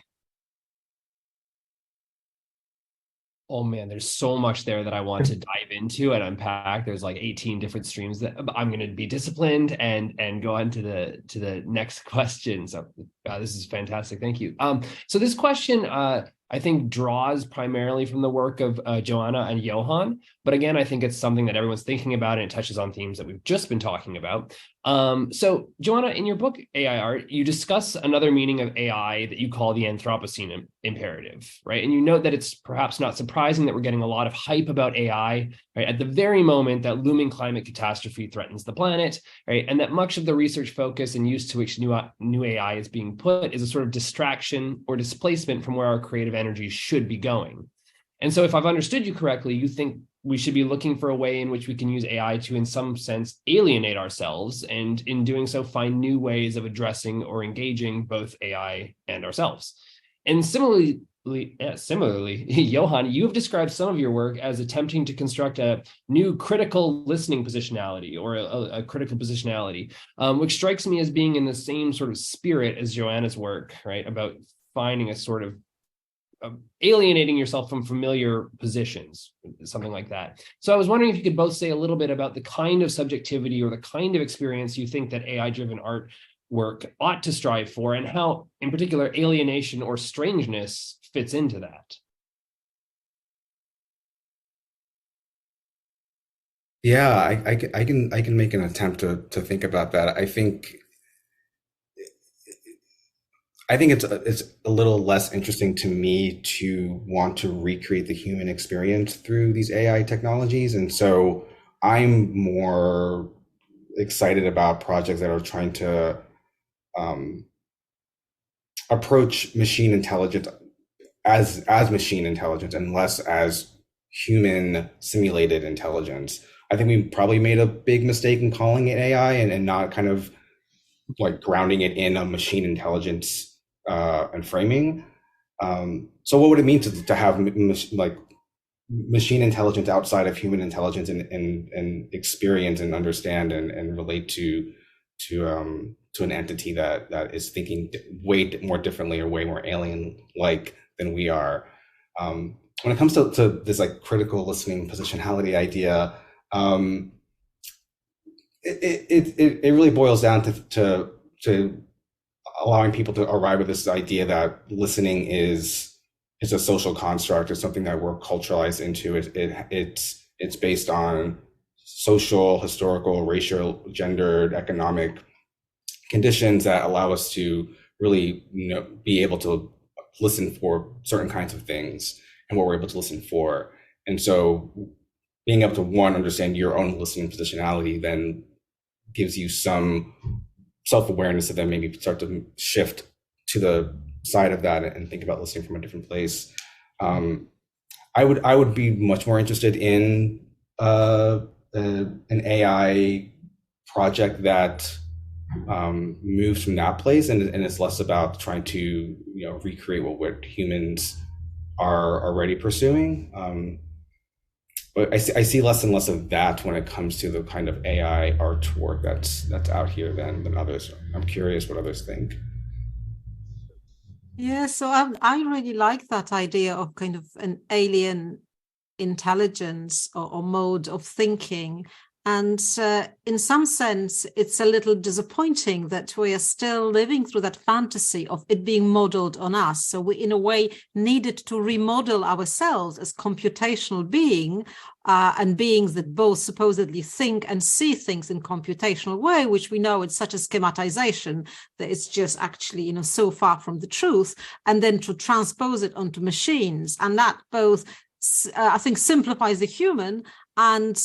Oh man, there's so much there that I want to dive into and unpack. There's like 18 different streams that I'm going to be disciplined and go on to the next question. So this is fantastic. Thank you. So this question I think draws primarily from the work of Joanna and Johann, but again, I think it's something that everyone's thinking about, and it touches on themes that we've just been talking about. So Joanna, in your book AI Art, you discuss another meaning of AI that you call the Anthropocene imperative, right? And you note that it's perhaps not surprising that we're getting a lot of hype about AI, right, at the very moment that looming climate catastrophe threatens the planet, right? And that much of the research focus and use to which new AI is being put is a sort of distraction or displacement from where our creative energy should be going. And so if I've understood you correctly, you think we should be looking for a way in which we can use AI to, in some sense, alienate ourselves, and in doing so, find new ways of addressing or engaging both AI and ourselves. And similarly, Johann, you have described some of your work as attempting to construct a new critical listening positionality, or a critical positionality, which strikes me as being in the same sort of spirit as Joanna's work, right? About finding a sort of alienating yourself from familiar positions, something like that. So I was wondering if you could both say a little bit about the kind of subjectivity or the kind of experience you think that AI-driven art work ought to strive for, and how, in particular, alienation or strangeness fits into that. Yeah, I can make an attempt to think about that. I think it's a little less interesting to me to want to recreate the human experience through these AI technologies, and so I'm more excited about projects that are trying to approach machine intelligence as machine intelligence and less as human simulated intelligence. I think we probably made a big mistake in calling it AI and not kind of like grounding it in a machine intelligence and framing. So what would it mean to have like machine intelligence outside of human intelligence and experience and understand and relate to an entity that is thinking way more differently or way more alien like than we are? When it comes to this like critical listening positionality idea, it really boils down to allowing people to arrive at this idea that listening is a social construct, or something that we're culturalized into. It's based on social, historical, racial, gendered, economic conditions that allow us to really, be able to listen for certain kinds of things and what we're able to listen for. And so being able to understand your own listening positionality then gives you some self-awareness to then maybe start to shift to the side of that and think about listening from a different place. I would be much more interested in an AI project that moves from that place and it's less about trying to recreate what humans are already pursuing. But I see less and less of that when it comes to the kind of AI artwork that's out here than others. I'm curious what others think. Yeah, so I really like that idea of kind of an alien intelligence or mode of thinking. And in some sense, it's a little disappointing that we are still living through that fantasy of it being modeled on us. So we, in a way, needed to remodel ourselves as computational and beings that both supposedly think and see things in computational way, which we know it's such a schematization that it's just actually, so far from the truth, and then to transpose it onto machines. And that both, I think, simplifies the human and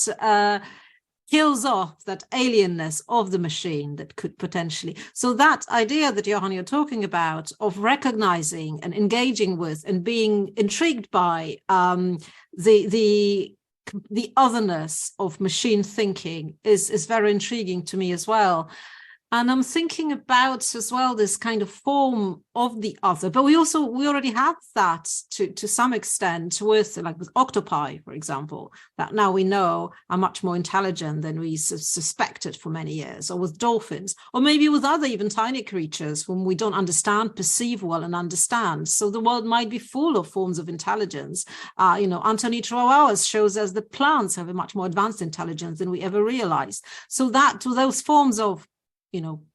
kills off that alienness of the machine that could potentially. So that idea that, Johann, you're talking about of recognizing and engaging with and being intrigued by the otherness of machine thinking is very intriguing to me as well. And I'm thinking about as well this kind of form of the other, but we already have that to some extent with octopi, for example, that now we know are much more intelligent than we suspected for many years, or with dolphins, or maybe with other even tiny creatures whom we don't understand, perceive well, and understand. So the world might be full of forms of intelligence. Anthony Trauau's shows us that plants have a much more advanced intelligence than we ever realized. So that to those forms of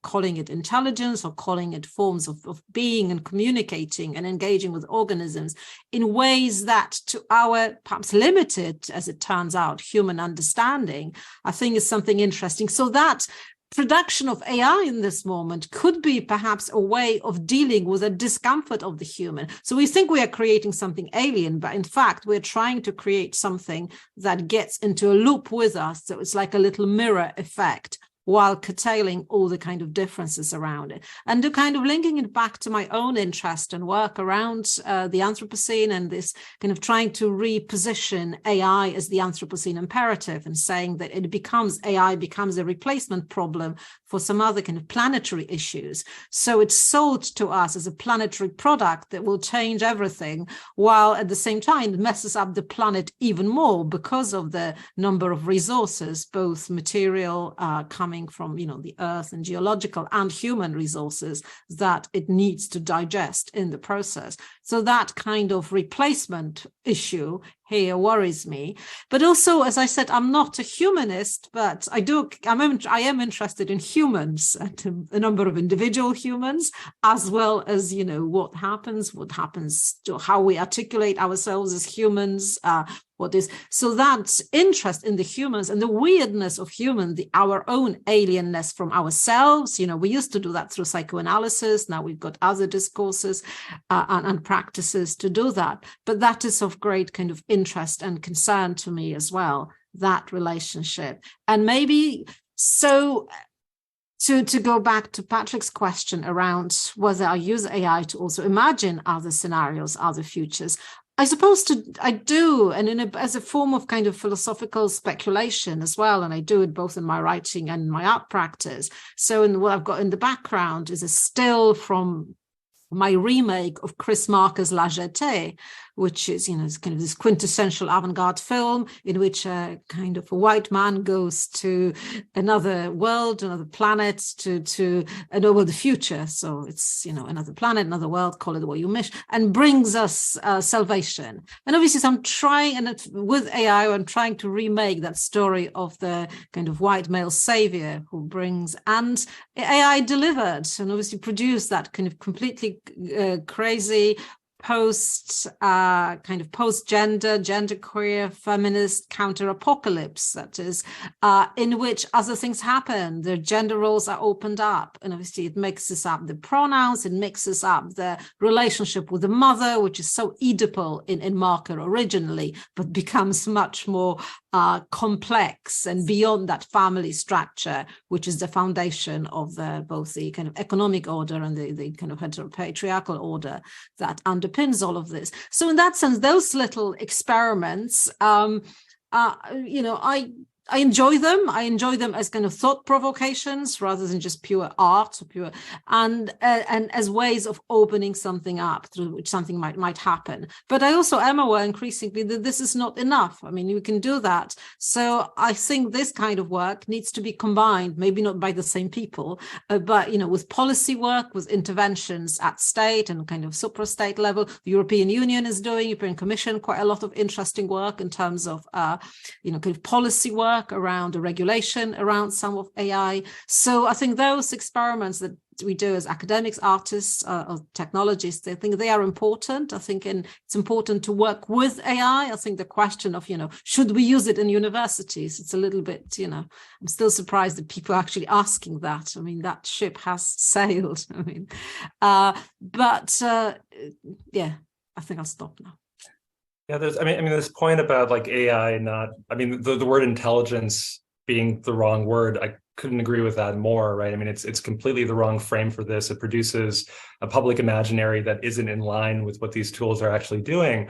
calling it intelligence or calling it forms of being and communicating and engaging with organisms in ways that to our perhaps limited, as it turns out, human understanding, I think is something interesting. So that production of AI in this moment could be perhaps a way of dealing with the discomfort of the human. So we think we are creating something alien, but in fact, we're trying to create something that gets into a loop with us. So it's like a little mirror effect, while curtailing all the kind of differences around it. And to kind of linking it back to my own interest and work around the Anthropocene and this kind of trying to reposition AI as the Anthropocene imperative and saying that AI becomes a replacement problem for some other kind of planetary issues. So it's sold to us as a planetary product that will change everything, while at the same time it messes up the planet even more because of the number of resources, both material coming from the earth and geological and human resources that it needs to digest in the process. So that kind of replacement issue here worries me. But also, as I said, I'm not a humanist, but I am interested in humans, and a number of individual humans, as well as what happens to how we articulate ourselves as humans. So that interest in the humans and the weirdness of our own alienness from ourselves. We used to do that through psychoanalysis. Now we've got other discourses and practices to do that. But that is of great kind of interest and concern to me as well, that relationship. And maybe to go back to Patrick's question around whether I use AI to also imagine other scenarios, other futures, I suppose I do, and as a form of kind of philosophical speculation as well, and I do it both in my writing and in my art practice. So what I've got in the background is a still from my remake of Chris Marker's La Jetée, which is, it's kind of this quintessential avant-garde film in which a kind of a white man goes to another world, another planet, to the future. So it's, another planet, another world, call it what you wish, and brings us salvation. And obviously, so I'm trying, with AI, I'm trying to remake that story of the kind of white male savior who brings, and AI delivered, and obviously produced that kind of completely crazy post-gender, genderqueer, feminist counter-apocalypse, that is, in which other things happen. The gender roles are opened up, and obviously it mixes up the pronouns, it mixes up the relationship with the mother, which is so Oedipal in Marker originally, but becomes much more complex and beyond that family structure, which is the foundation of both the kind of economic order and the kind of heteropatriarchal order that underpins all of this. So in that sense, those little experiments, I enjoy them. I enjoy them as kind of thought provocations rather than just pure art, and as ways of opening something up through which something might happen. But I also am aware increasingly that this is not enough. I mean, you can do that. So I think this kind of work needs to be combined, maybe not by the same people, but with policy work, with interventions at state and kind of suprastate level. The European Union is doing, European Commission, quite a lot of interesting work in terms of kind of policy work around the regulation around some of AI. So I think those experiments that we do as academics, artists, or technologists, I think they are important. I think it's important to work with AI. I think the question of, should we use it in universities? It's a little bit, I'm still surprised that people are actually asking that. I mean, that ship has sailed. I mean, I think I'll stop now. Yeah, this point about like AI the word intelligence being the wrong word, I couldn't agree with that more, right? I mean, it's completely the wrong frame for this. It produces a public imaginary that isn't in line with what these tools are actually doing.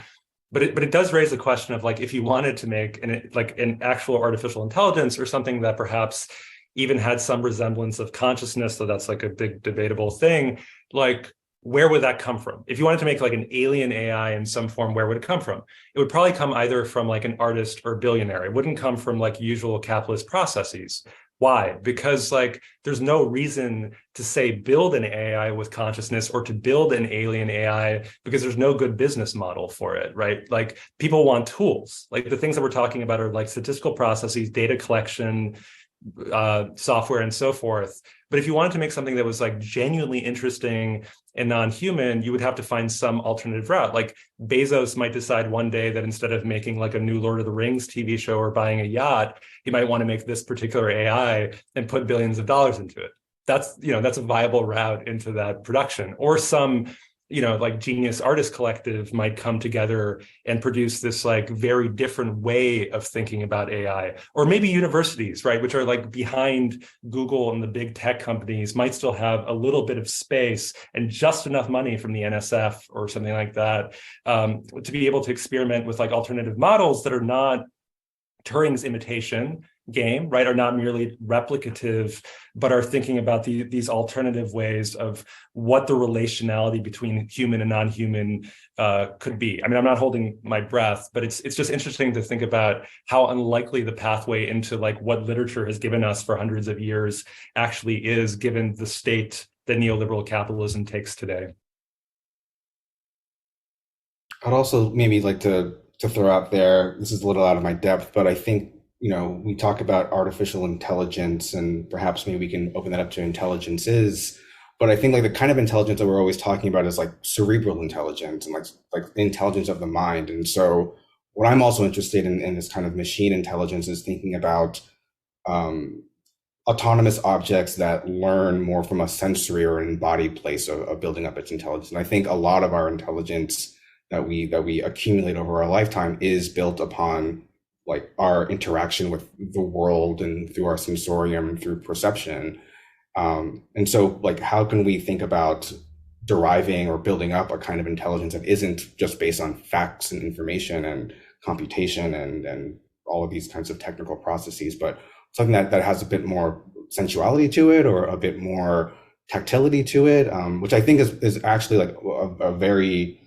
But it does raise the question of like, if you wanted to make an actual artificial intelligence or something that perhaps even had some resemblance of consciousness, so that's like a big debatable thing, like where would that come from? If you wanted to make like an alien AI in some form, where would it come from? It would probably come either from like an artist or billionaire. It wouldn't come from like usual capitalist processes. Why? Because like there's no reason to say build an AI with consciousness or to build an alien AI, because there's no good business model for it, right? Like people want tools. Like the things that we're talking about are like statistical processes, data collection, software, and so forth. But if you wanted to make something that was like genuinely interesting and non-human, you would have to find some alternative route. Like Bezos might decide one day that instead of making like a new Lord of the Rings TV show or buying a yacht, he might want to make this particular AI and put billions of dollars into it. That's, you know, that's a viable route into that production. Or some, you know, like genius artist collective might come together and produce this like very different way of thinking about AI. Or maybe universities, right, which are like behind Google and the big tech companies, might still have a little bit of space and just enough money from the NSF or something like that to be able to experiment with like alternative models that are not Turing's imitation game, right, are not merely replicative, but are thinking about these alternative ways of what the relationality between human and non-human could be. I mean, I'm not holding my breath, but it's just interesting to think about how unlikely the pathway into like what literature has given us for hundreds of years actually is, given the state that neoliberal capitalism takes today. I'd also maybe like to throw out there, this is a little out of my depth, but I think, you know, we talk about artificial intelligence, and perhaps maybe we can open that up to intelligences. But I think like the kind of intelligence that we're always talking about is like cerebral intelligence and like the intelligence of the mind. And so what I'm also interested in this kind of machine intelligence is thinking about autonomous objects that learn more from a sensory or an embodied place of building up its intelligence. And I think a lot of our intelligence that we accumulate over our lifetime is built upon like our interaction with the world and through our sensorium, through perception. And so like, how can we think about deriving or building up a kind of intelligence that isn't just based on facts and information and computation and all of these kinds of technical processes, but something that has a bit more sensuality to it, or a bit more tactility to it, which I think is actually like a very,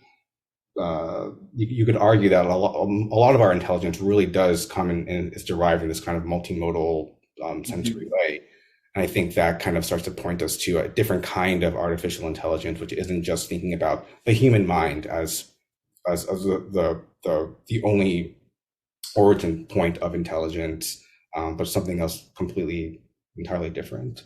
you could argue that a lot of our intelligence really does come and is derived in this kind of multimodal sensory way. And I think that kind of starts to point us to a different kind of artificial intelligence, which isn't just thinking about the human mind as the only origin point of intelligence, but something else completely, entirely different.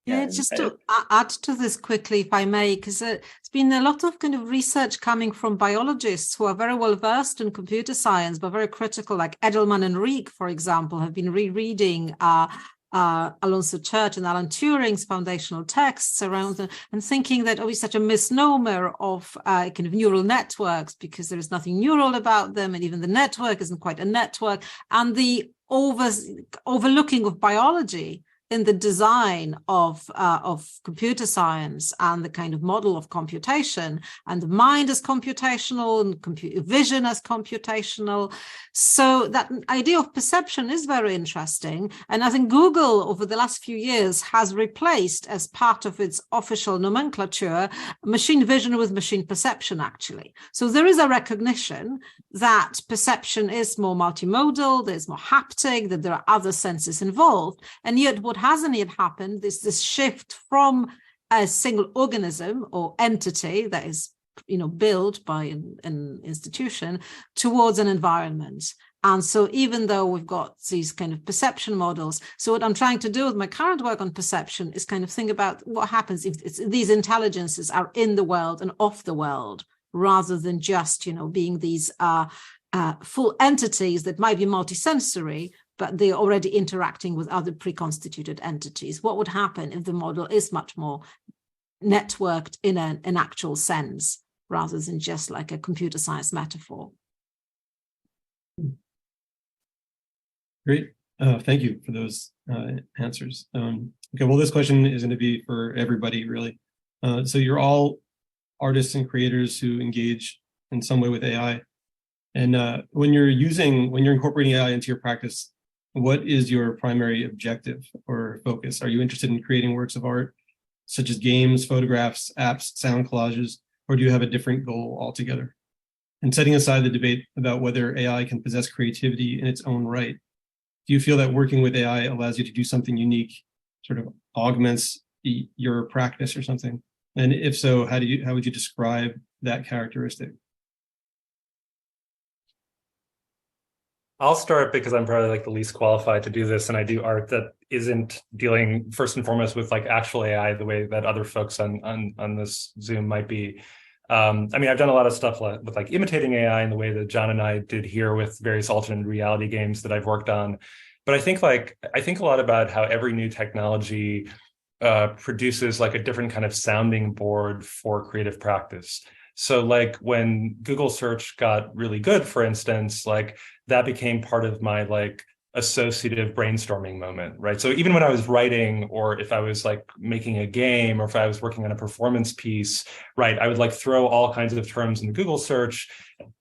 Yeah, just to add to this quickly, if I may, because there's been a lot of kind of research coming from biologists who are very well versed in computer science, but very critical, like Edelman and Rieck, for example, have been rereading Alonso Church and Alan Turing's foundational texts around them, and thinking that it's such a misnomer of kind of neural networks, because there is nothing neural about them, and even the network isn't quite a network, and the overlooking of biology in the design of computer science and the kind of model of computation, and the mind as computational and vision as computational. So that idea of perception is very interesting. And I think Google over the last few years has replaced, as part of its official nomenclature, machine vision with machine perception, actually. So there is a recognition that perception is more multimodal, there's more haptic, that there are other senses involved. And yet what hasn't yet happened is this shift from a single organism or entity that is, built by an institution towards an environment. And so even though we've got these kind of perception models, so what I'm trying to do with my current work on perception is kind of think about what happens if these intelligences are in the world and off the world, rather than just, being these full entities that might be multisensory, but they're already interacting with other pre-constituted entities. What would happen if the model is much more networked in an actual sense, rather than just like a computer science metaphor? Great. Thank you for those answers. Okay, well, this question is going to be for everybody, really. So you're all artists and creators who engage in some way with AI. And when you're incorporating AI into your practice, what is your primary objective or focus? Are you interested in creating works of art, such as games, photographs, apps, sound collages, or do you have a different goal altogether? And setting aside the debate about whether AI can possess creativity in its own right, do you feel that working with AI allows you to do something unique, sort of augments your practice or something? And if so, how would you describe that characteristic? I'll start because I'm probably like the least qualified to do this, and I do art that isn't dealing first and foremost with like actual AI the way that other folks on this Zoom might be. I mean, I've done a lot of stuff with like imitating AI in the way that John and I did here with various alternate reality games that I've worked on. But I think a lot about how every new technology produces like a different kind of sounding board for creative practice. So like when Google search got really good, for instance, like that became part of my like associative brainstorming moment, right? So even when I was writing, or if I was like making a game, or if I was working on a performance piece, right, I would like throw all kinds of terms in Google search,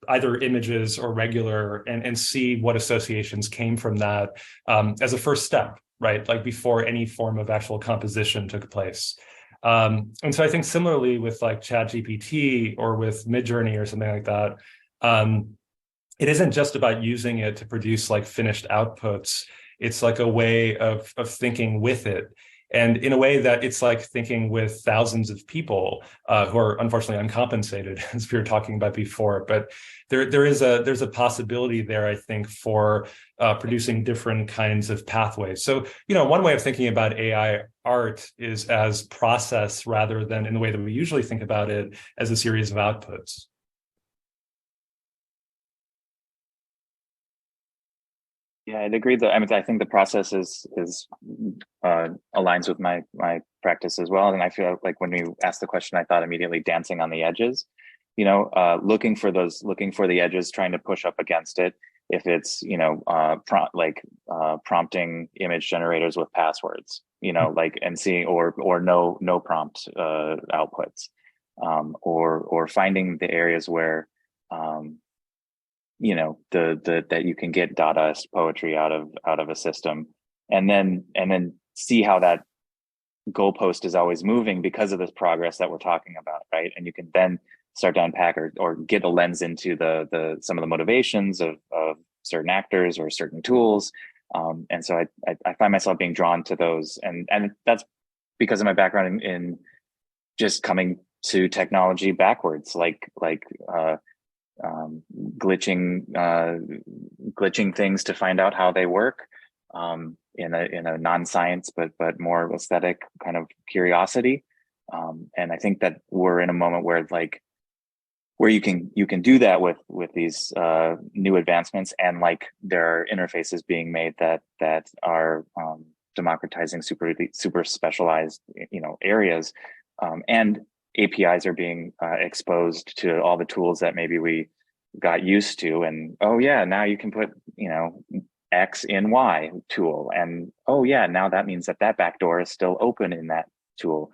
either images or regular, and see what associations came from that as a first step, right? Like before any form of actual composition took place. And so I think similarly with like ChatGPT or with Midjourney or something like that, it isn't just about using it to produce like finished outputs. It's like a way of thinking with it. And in a way that it's like thinking with thousands of people who are unfortunately uncompensated, as we were talking about before. But there's a possibility there, I think, for producing different kinds of pathways. So, one way of thinking about AI art is as process rather than in the way that we usually think about it as a series of outputs. Yeah, I'd agree though. I mean, I think the process is aligns with my practice as well. And I feel like when you asked the question, I thought immediately dancing on the edges, looking for the edges, trying to push up against it. If it's, prompting image generators with passwords, and seeing, or no prompt outputs, or finding the areas where, that you can get Dadaist poetry out of a system, and then see how that goalpost is always moving because of this progress that we're talking about, right? And you can then start to unpack or get a lens into the some of the motivations of certain actors or certain tools, and so I find myself being drawn to those, and that's because of my background in just coming to technology backwards, glitching things to find out how they work, in a non-science but more aesthetic kind of curiosity, and I think that we're in a moment where you can do that with these new advancements, and there are interfaces being made that are democratizing super specialized areas, and APIs are being exposed to all the tools that maybe we got used to. And, oh yeah, now you can put, X in Y tool. And, oh yeah, now that means that backdoor is still open in that tool.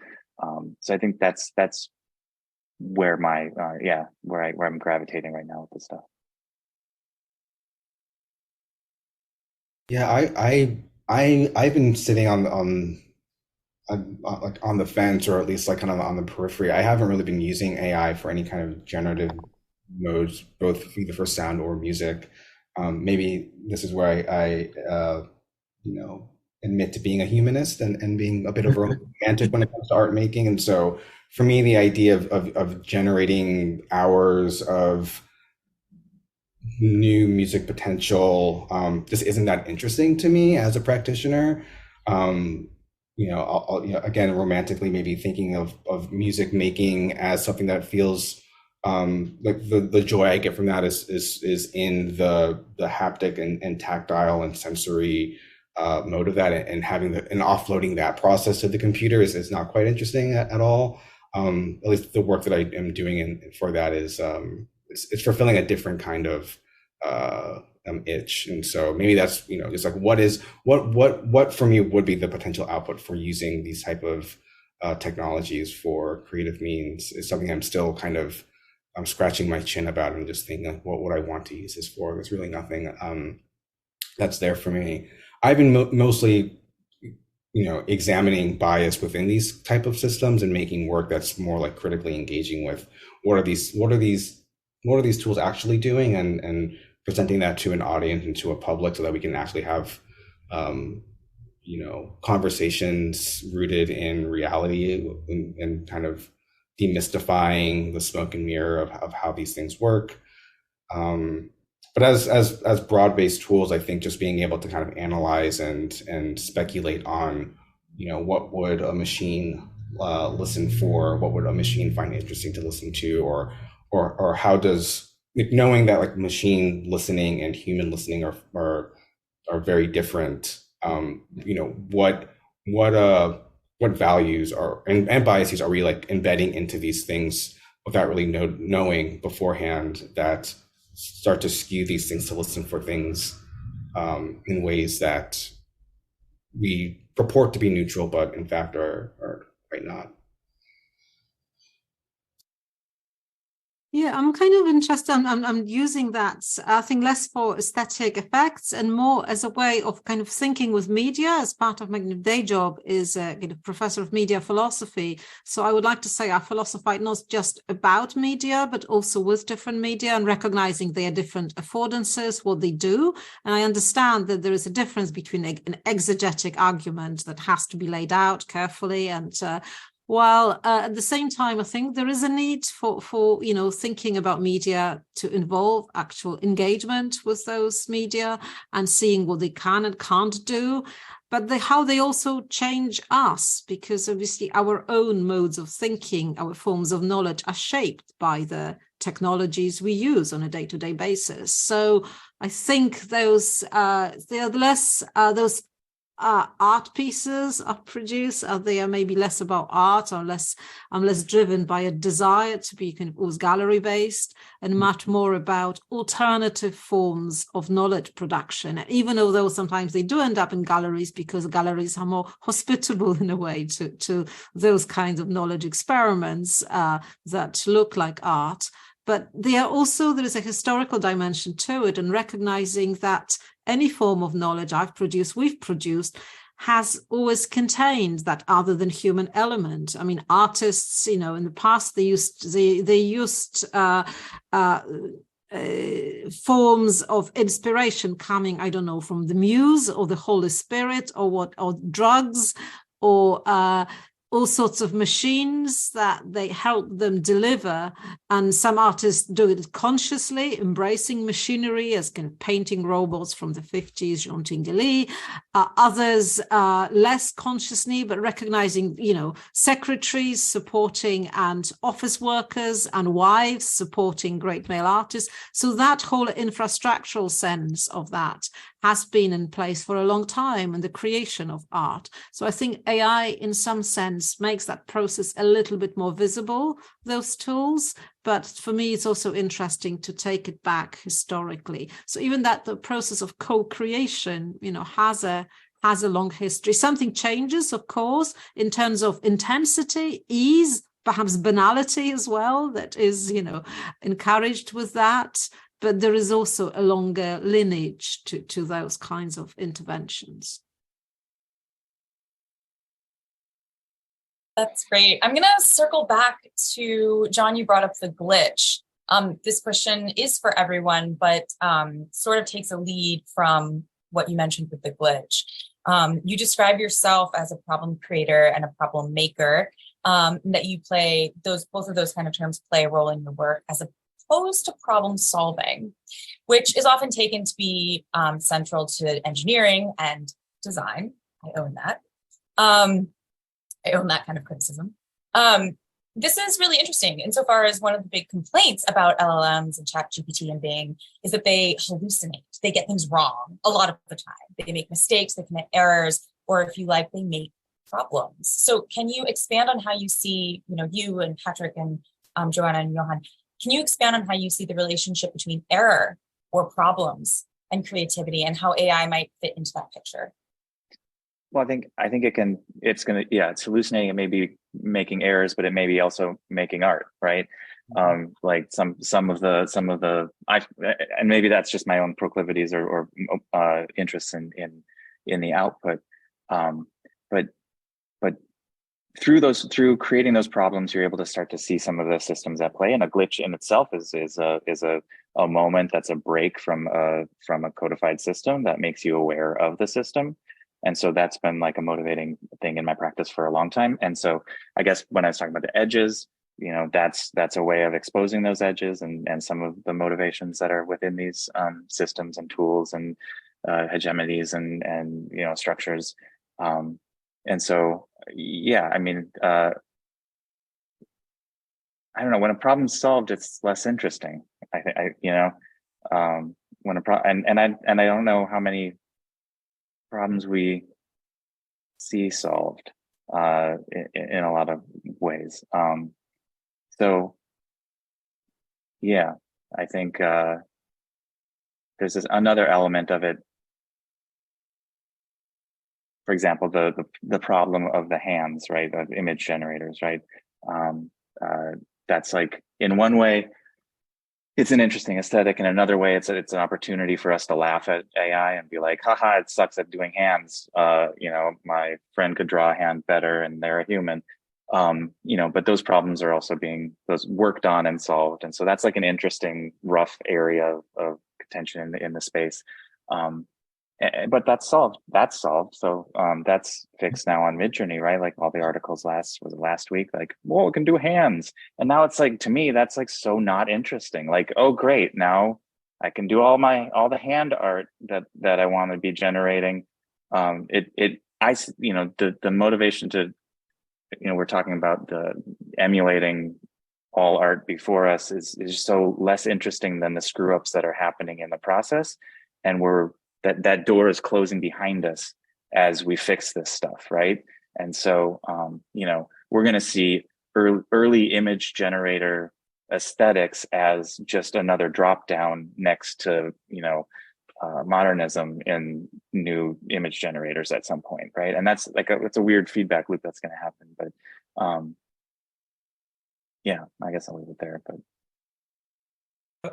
So I think that's where where I'm gravitating right now with this stuff. Yeah, I've been sitting on the fence, or at least like kind of on the periphery. I haven't really been using AI for any kind of generative modes, both either for sound or music. Maybe this is where I admit to being a humanist and being a bit of a romantic when it comes to art making. And so for me, the idea of generating hours of new music potential just isn't that interesting to me as a practitioner. I'll again, romantically, maybe thinking of music making as something that feels like the joy I get from that is in the haptic and tactile and sensory mode of that, and having and offloading that process to the computer is not quite interesting at all. At least the work that I am doing for that is it's fulfilling a different kind of itch. And so maybe that's just like what for me would be the potential output for using these type of technologies for creative means is something I'm still kind of scratching my chin about, and just thinking what would I want to use this for. There's really nothing that's there for me. I've been mostly, examining bias within these type of systems and making work that's more like critically engaging with what are these tools actually doing, and presenting that to an audience and to a public so that we can actually have conversations rooted in reality, and kind of demystifying the smoke and mirror of how these things work. But as broad-based tools, I think just being able to kind of analyze and speculate on, what would a machine listen for, what would a machine find interesting to listen to, or how does, knowing that like machine listening and human listening are very different. What values and biases are we like embedding into these things without really knowing beforehand, that start to skew these things to listen for things in ways that we purport to be neutral, but in fact are quite not. Yeah, I'm kind of interested. I'm using that, I think, less for aesthetic effects and more as a way of kind of thinking with media. As part of my day job is a professor of media philosophy. So I would like to say I philosophize not just about media, but also with different media, and recognizing their different affordances, what they do. And I understand that there is a difference between an exegetic argument that has to be laid out carefully, and while at the same time, I think there is a need for thinking about media to involve actual engagement with those media and seeing what they can and can't do, but how they also change us, because obviously our own modes of thinking, our forms of knowledge are shaped by the technologies we use on a day-to-day basis. So I think those art pieces are produced, they are maybe less about art, or I'm less driven by a desire to be kind of always gallery based, and much more about alternative forms of knowledge production. And even though sometimes they do end up in galleries, because galleries are more hospitable in a way to those kinds of knowledge experiments that look like art. But there is a historical dimension to it, and recognizing that any form of knowledge we've produced, has always contained that other than human element. I mean, artists, in the past, they used forms of inspiration coming, I don't know, from the muse or the Holy Spirit, or drugs, or all sorts of machines that they help them deliver. And some artists do it consciously, embracing machinery, as kind of painting robots from the 50s, Jean Tinguely. Others less consciously, but recognizing, secretaries supporting, and office workers and wives supporting great male artists. So that whole infrastructural sense of that has been in place for a long time in the creation of art. So I think AI, in some sense, makes that process a little bit more visible, those tools. But for me, it's also interesting to take it back historically. So even that the process of co-creation, has a long history. Something changes, of course, in terms of intensity, ease, perhaps banality as well, that is, encouraged with that. But there is also a longer lineage to those kinds of interventions. That's great. I'm going to circle back to Jon. You brought up the glitch. This question is for everyone, but sort of takes a lead from what you mentioned with the glitch. You describe yourself as a problem creator and a problem maker, that you play both of those kind of terms play a role in your work, as opposed to problem solving, which is often taken to be central to engineering and design. I own that. I own that kind of criticism. This is really interesting insofar as one of the big complaints about LLMs and ChatGPT and Bing is that they hallucinate. They get things wrong a lot of the time. They make mistakes, they commit errors, or if you like, they make problems. So can you expand on how you see, you and Patrick and Joanna and Johann, can you expand on how you see the relationship between error or problems and creativity, and how AI might fit into that picture? Well, I think it's hallucinating. It may be making errors, but it may be also making art, right? Like some of the and maybe that's just my own proclivities or interests in in the output. But through creating those problems, you're able to start to see some of the systems at play. And a glitch in itself is a moment that's a break from a codified system that makes you aware of the system. And so that's been like a motivating thing in my practice for a long time. And so I guess when I was talking about the edges, that's a way of exposing those edges and some of the motivations that are within these systems and tools and hegemonies and structures. And so, yeah, I mean, I don't know, when a problem's solved, it's less interesting. When I don't know how many problems we see solved in a lot of ways. So yeah, I think there's another element of it. For example, the problem of the hands, right, of image generators, right? That's like, in one way, it's an interesting aesthetic. In another way, it's an opportunity for us to laugh at AI and be like, haha, it sucks at doing hands. My friend could draw a hand better and they're a human. But those problems are also being worked on and solved. And so that's like an interesting, rough area of contention in the space. But that's solved. So that's fixed now on Midjourney, right? Like all the articles last week, like, whoa, it can do hands. And now it's like, to me, that's like so not interesting. Like, oh, great. Now I can do all the hand art that I want to be generating. The motivation to, we're talking about the emulating all art before us is so less interesting than the screw ups that are happening in the process. And that door is closing behind us as we fix this stuff, right? And so, we're going to see early image generator aesthetics as just another drop down next to, modernism in new image generators at some point, right? And that's like it's a weird feedback loop that's going to happen. But yeah, I guess I'll leave it there. But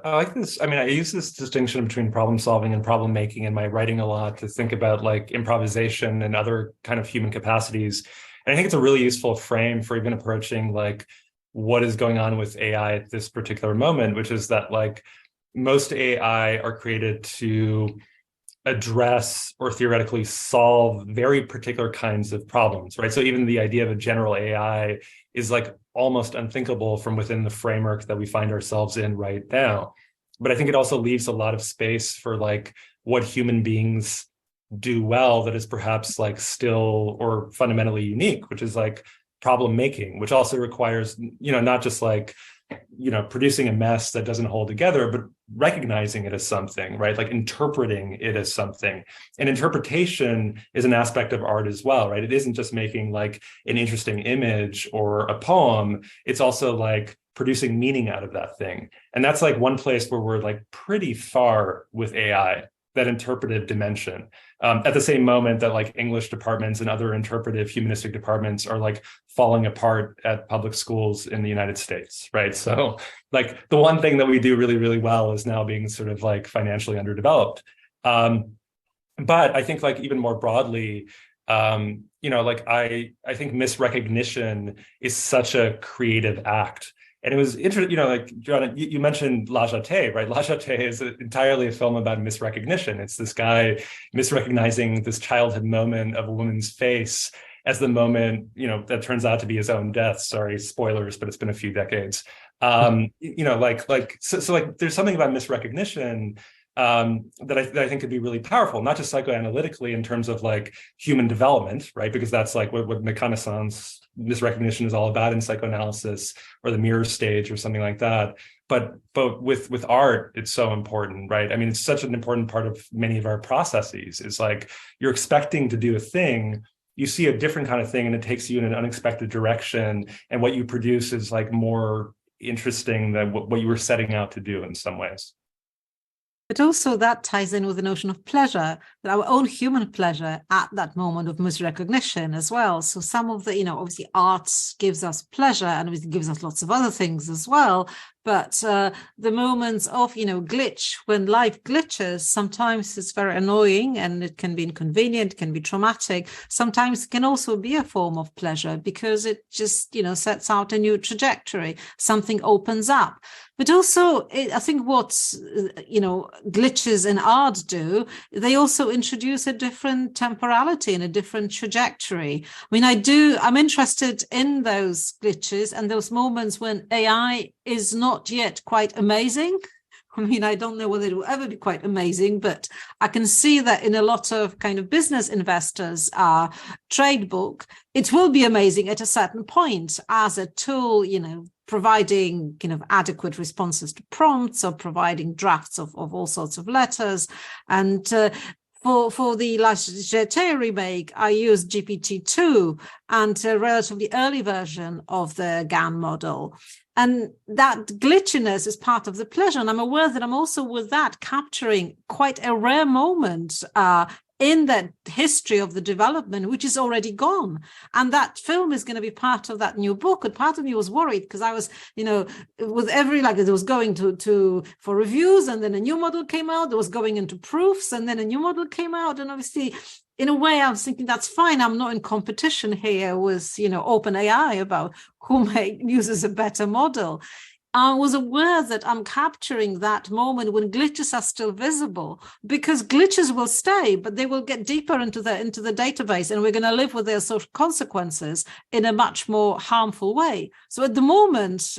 I like this. I mean, I use this distinction between problem solving and problem making in my writing a lot to think about like improvisation and other kind of human capacities. And I think it's a really useful frame for even approaching like what is going on with AI at this particular moment, which is that like most AI are created to address or theoretically solve very particular kinds of problems, right? So even the idea of a general AI is like almost unthinkable from within the framework that we find ourselves in right now. But I think it also leaves a lot of space for like what human beings do well that is perhaps like still or fundamentally unique, which is like problem making, which also requires, not just like, producing a mess that doesn't hold together, but recognizing it as something, right? Like interpreting it as something. And interpretation is an aspect of art as well, right? It isn't just making like an interesting image or a poem. It's also like producing meaning out of that thing. And that's like one place where we're like pretty far with AI, that interpretive dimension. At the same moment that like English departments and other interpretive humanistic departments are like falling apart at public schools in the United States, right? So like the one thing that we do really, really well is now being sort of like financially underdeveloped. But I think like even more broadly, like I think misrecognition is such a creative act. And it was interesting, like Joanna, you mentioned La Jetée, right? La Jetée is entirely a film about misrecognition. It's this guy misrecognizing this childhood moment of a woman's face as the moment, that turns out to be his own death. Sorry, spoilers, but it's been a few decades. So there's something about misrecognition that I think could be really powerful, not just psychoanalytically in terms of like human development, right? Because that's like what reconnaissance misrecognition is all about in psychoanalysis, or the mirror stage or something like that. But with art, it's so important, right? I mean, it's such an important part of many of our processes. It's like you're expecting to do a thing, you see a different kind of thing, and it takes you in an unexpected direction. And what you produce is like more interesting than what you were setting out to do in some ways. But also that ties in with the notion of pleasure, that our own human pleasure at that moment of misrecognition as well. So some of the, obviously art gives us pleasure and obviously gives us lots of other things as well. But the moments of, glitch, when life glitches, sometimes it's very annoying and it can be inconvenient, can be traumatic. Sometimes it can also be a form of pleasure because it just, sets out a new trajectory. Something opens up. But also, I think what, glitches in art do, they also introduce a different temporality and a different trajectory. I mean, I'm interested in those glitches and those moments when AI is not yet quite amazing. I mean, I don't know whether it will ever be quite amazing, but I can see that in a lot of kind of business investors' trade book, it will be amazing at a certain point as a tool, providing adequate responses to prompts or providing drafts of all sorts of letters. And for the La Jetée remake, I used GPT-2 and a relatively early version of the GAN model. And that glitchiness is part of the pleasure. And I'm aware that I'm also with that capturing quite a rare moment in that history of the development, which is already gone. And that film is going to be part of that new book. And part of me was worried because I was, with every, it was going for reviews, and then a new model came out, it was going into proofs, and then a new model came out. And obviously, in a way, I was thinking, that's fine. I'm not in competition here with, OpenAI about who uses a better model. I was aware that I'm capturing that moment when glitches are still visible, because glitches will stay, but they will get deeper into the database, and we're going to live with their social consequences in a much more harmful way. So at the moment,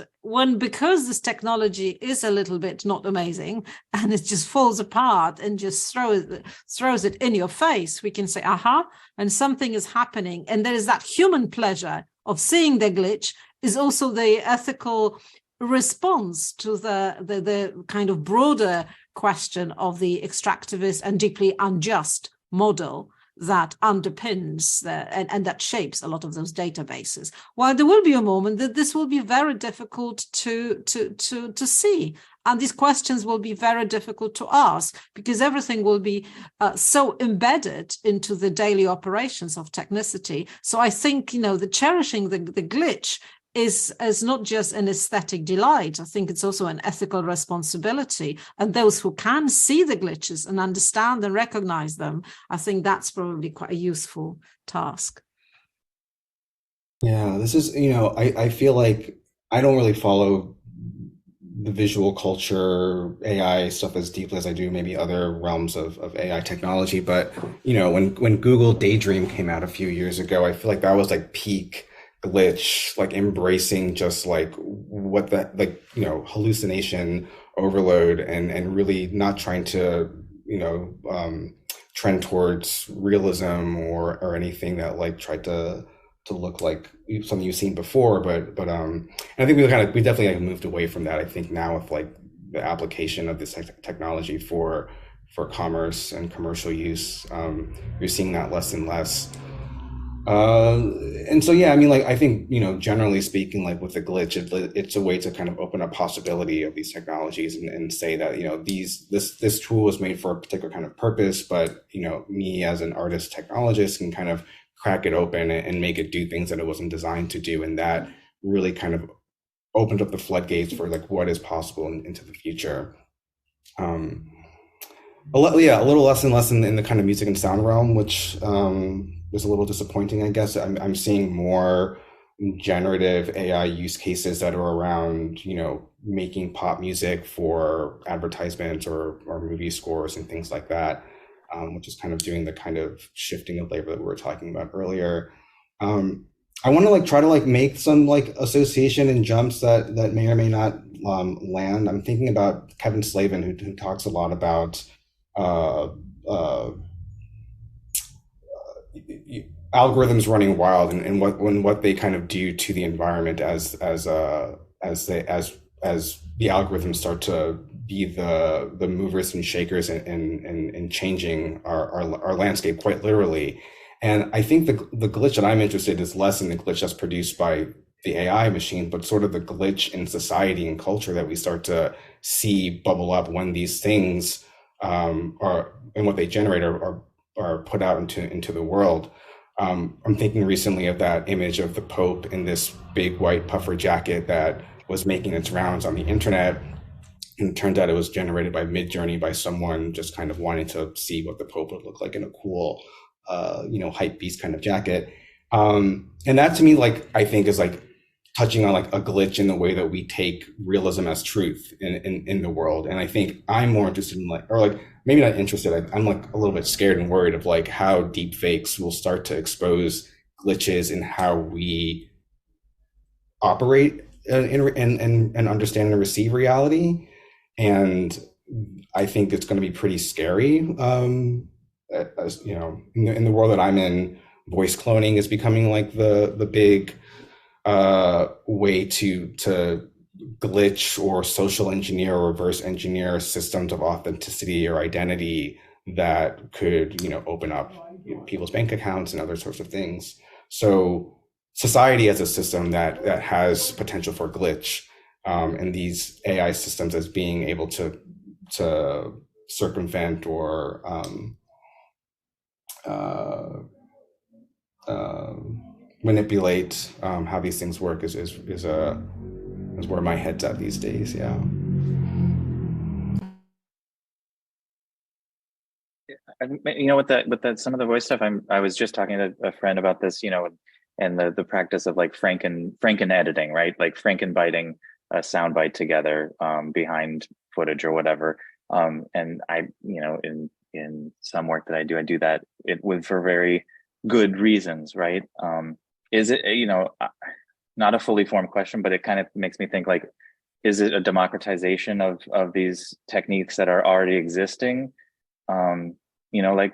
because this technology is a little bit not amazing and it just falls apart and just throws it in your face, we can say, aha, and something is happening. And there is that human pleasure of seeing the glitch is also the ethical response to the kind of broader question of the extractivist and deeply unjust model that underpins and that shapes a lot of those databases. While there will be a moment that this will be very difficult to see, and these questions will be very difficult to ask because everything will be so embedded into the daily operations of technicity. So I think the cherishing the glitch is not just an aesthetic delight. I think it's also an ethical responsibility. And those who can see the glitches and understand and recognize them, I think that's probably quite a useful task. Yeah, this is, I feel like I don't really follow the visual culture, AI stuff as deeply as I do maybe other realms of AI technology. But, when Google Daydream came out a few years ago, I feel like that was like peak glitch, like embracing just like what that, hallucination overload and really not trying to, trend towards realism or anything that like tried to look like something you've seen before. But and I think we definitely like moved away from that. I think now with like the application of this technology for commerce and commercial use, you're seeing that less and less. And so, yeah, I mean, I think, generally speaking, like with the glitch, it's a way to kind of open up possibility of these technologies and say that, this tool is made for a particular kind of purpose, but, me as an artist technologist can kind of crack it open and make it do things that it wasn't designed to do. And that really kind of opened up the floodgates for like what is possible into the future. A little less and less in the kind of music and sound realm, which is a little disappointing, I guess. I'm seeing more generative AI use cases that are around, making pop music for advertisements or movie scores and things like that, which is kind of doing the kind of shifting of labor that we were talking about earlier. I want to try to make some association and jumps that may or may not land. I'm thinking about Kevin Slavin, who talks a lot about algorithms running wild and what they kind of do to the environment as the algorithms start to be the movers and shakers and changing our landscape quite literally. And I think the glitch that I'm interested in is less in the glitch that's produced by the AI machine, but sort of the glitch in society and culture that we start to see bubble up when these things or and what they generate are put out into the world. I'm thinking recently of that image of the Pope in this big white puffer jacket that was making its rounds on the internet. And it turns out it was generated by Midjourney by someone just kind of wanting to see what the Pope would look like in a cool, hype beast kind of jacket. And that to me, like, I think is like touching on like a glitch in the way that we take realism as truth in the world. And I think I'm more interested in maybe not interested. I'm like a little bit scared and worried of like how deep fakes will start to expose glitches in how we operate and understand and receive reality. And I think it's going to be pretty scary. As you know, in the world that I'm in, voice cloning is becoming like the big way to glitch or social engineer or reverse engineer systems of authenticity or identity that could, open up people's bank accounts and other sorts of things. So society as a system that has potential for glitch, and these AI systems as being able to circumvent or manipulate how these things work is where my head's at these days. Yeah. With that some of the voice stuff, I was just talking to a friend about this, and the practice of like Franken editing, right? Like Frankenbiting a soundbite together behind footage or whatever. And I, in some work that I do that for very good reasons, right? Is it, not a fully formed question, but it kind of makes me think like, is it a democratization of these techniques that are already existing? Like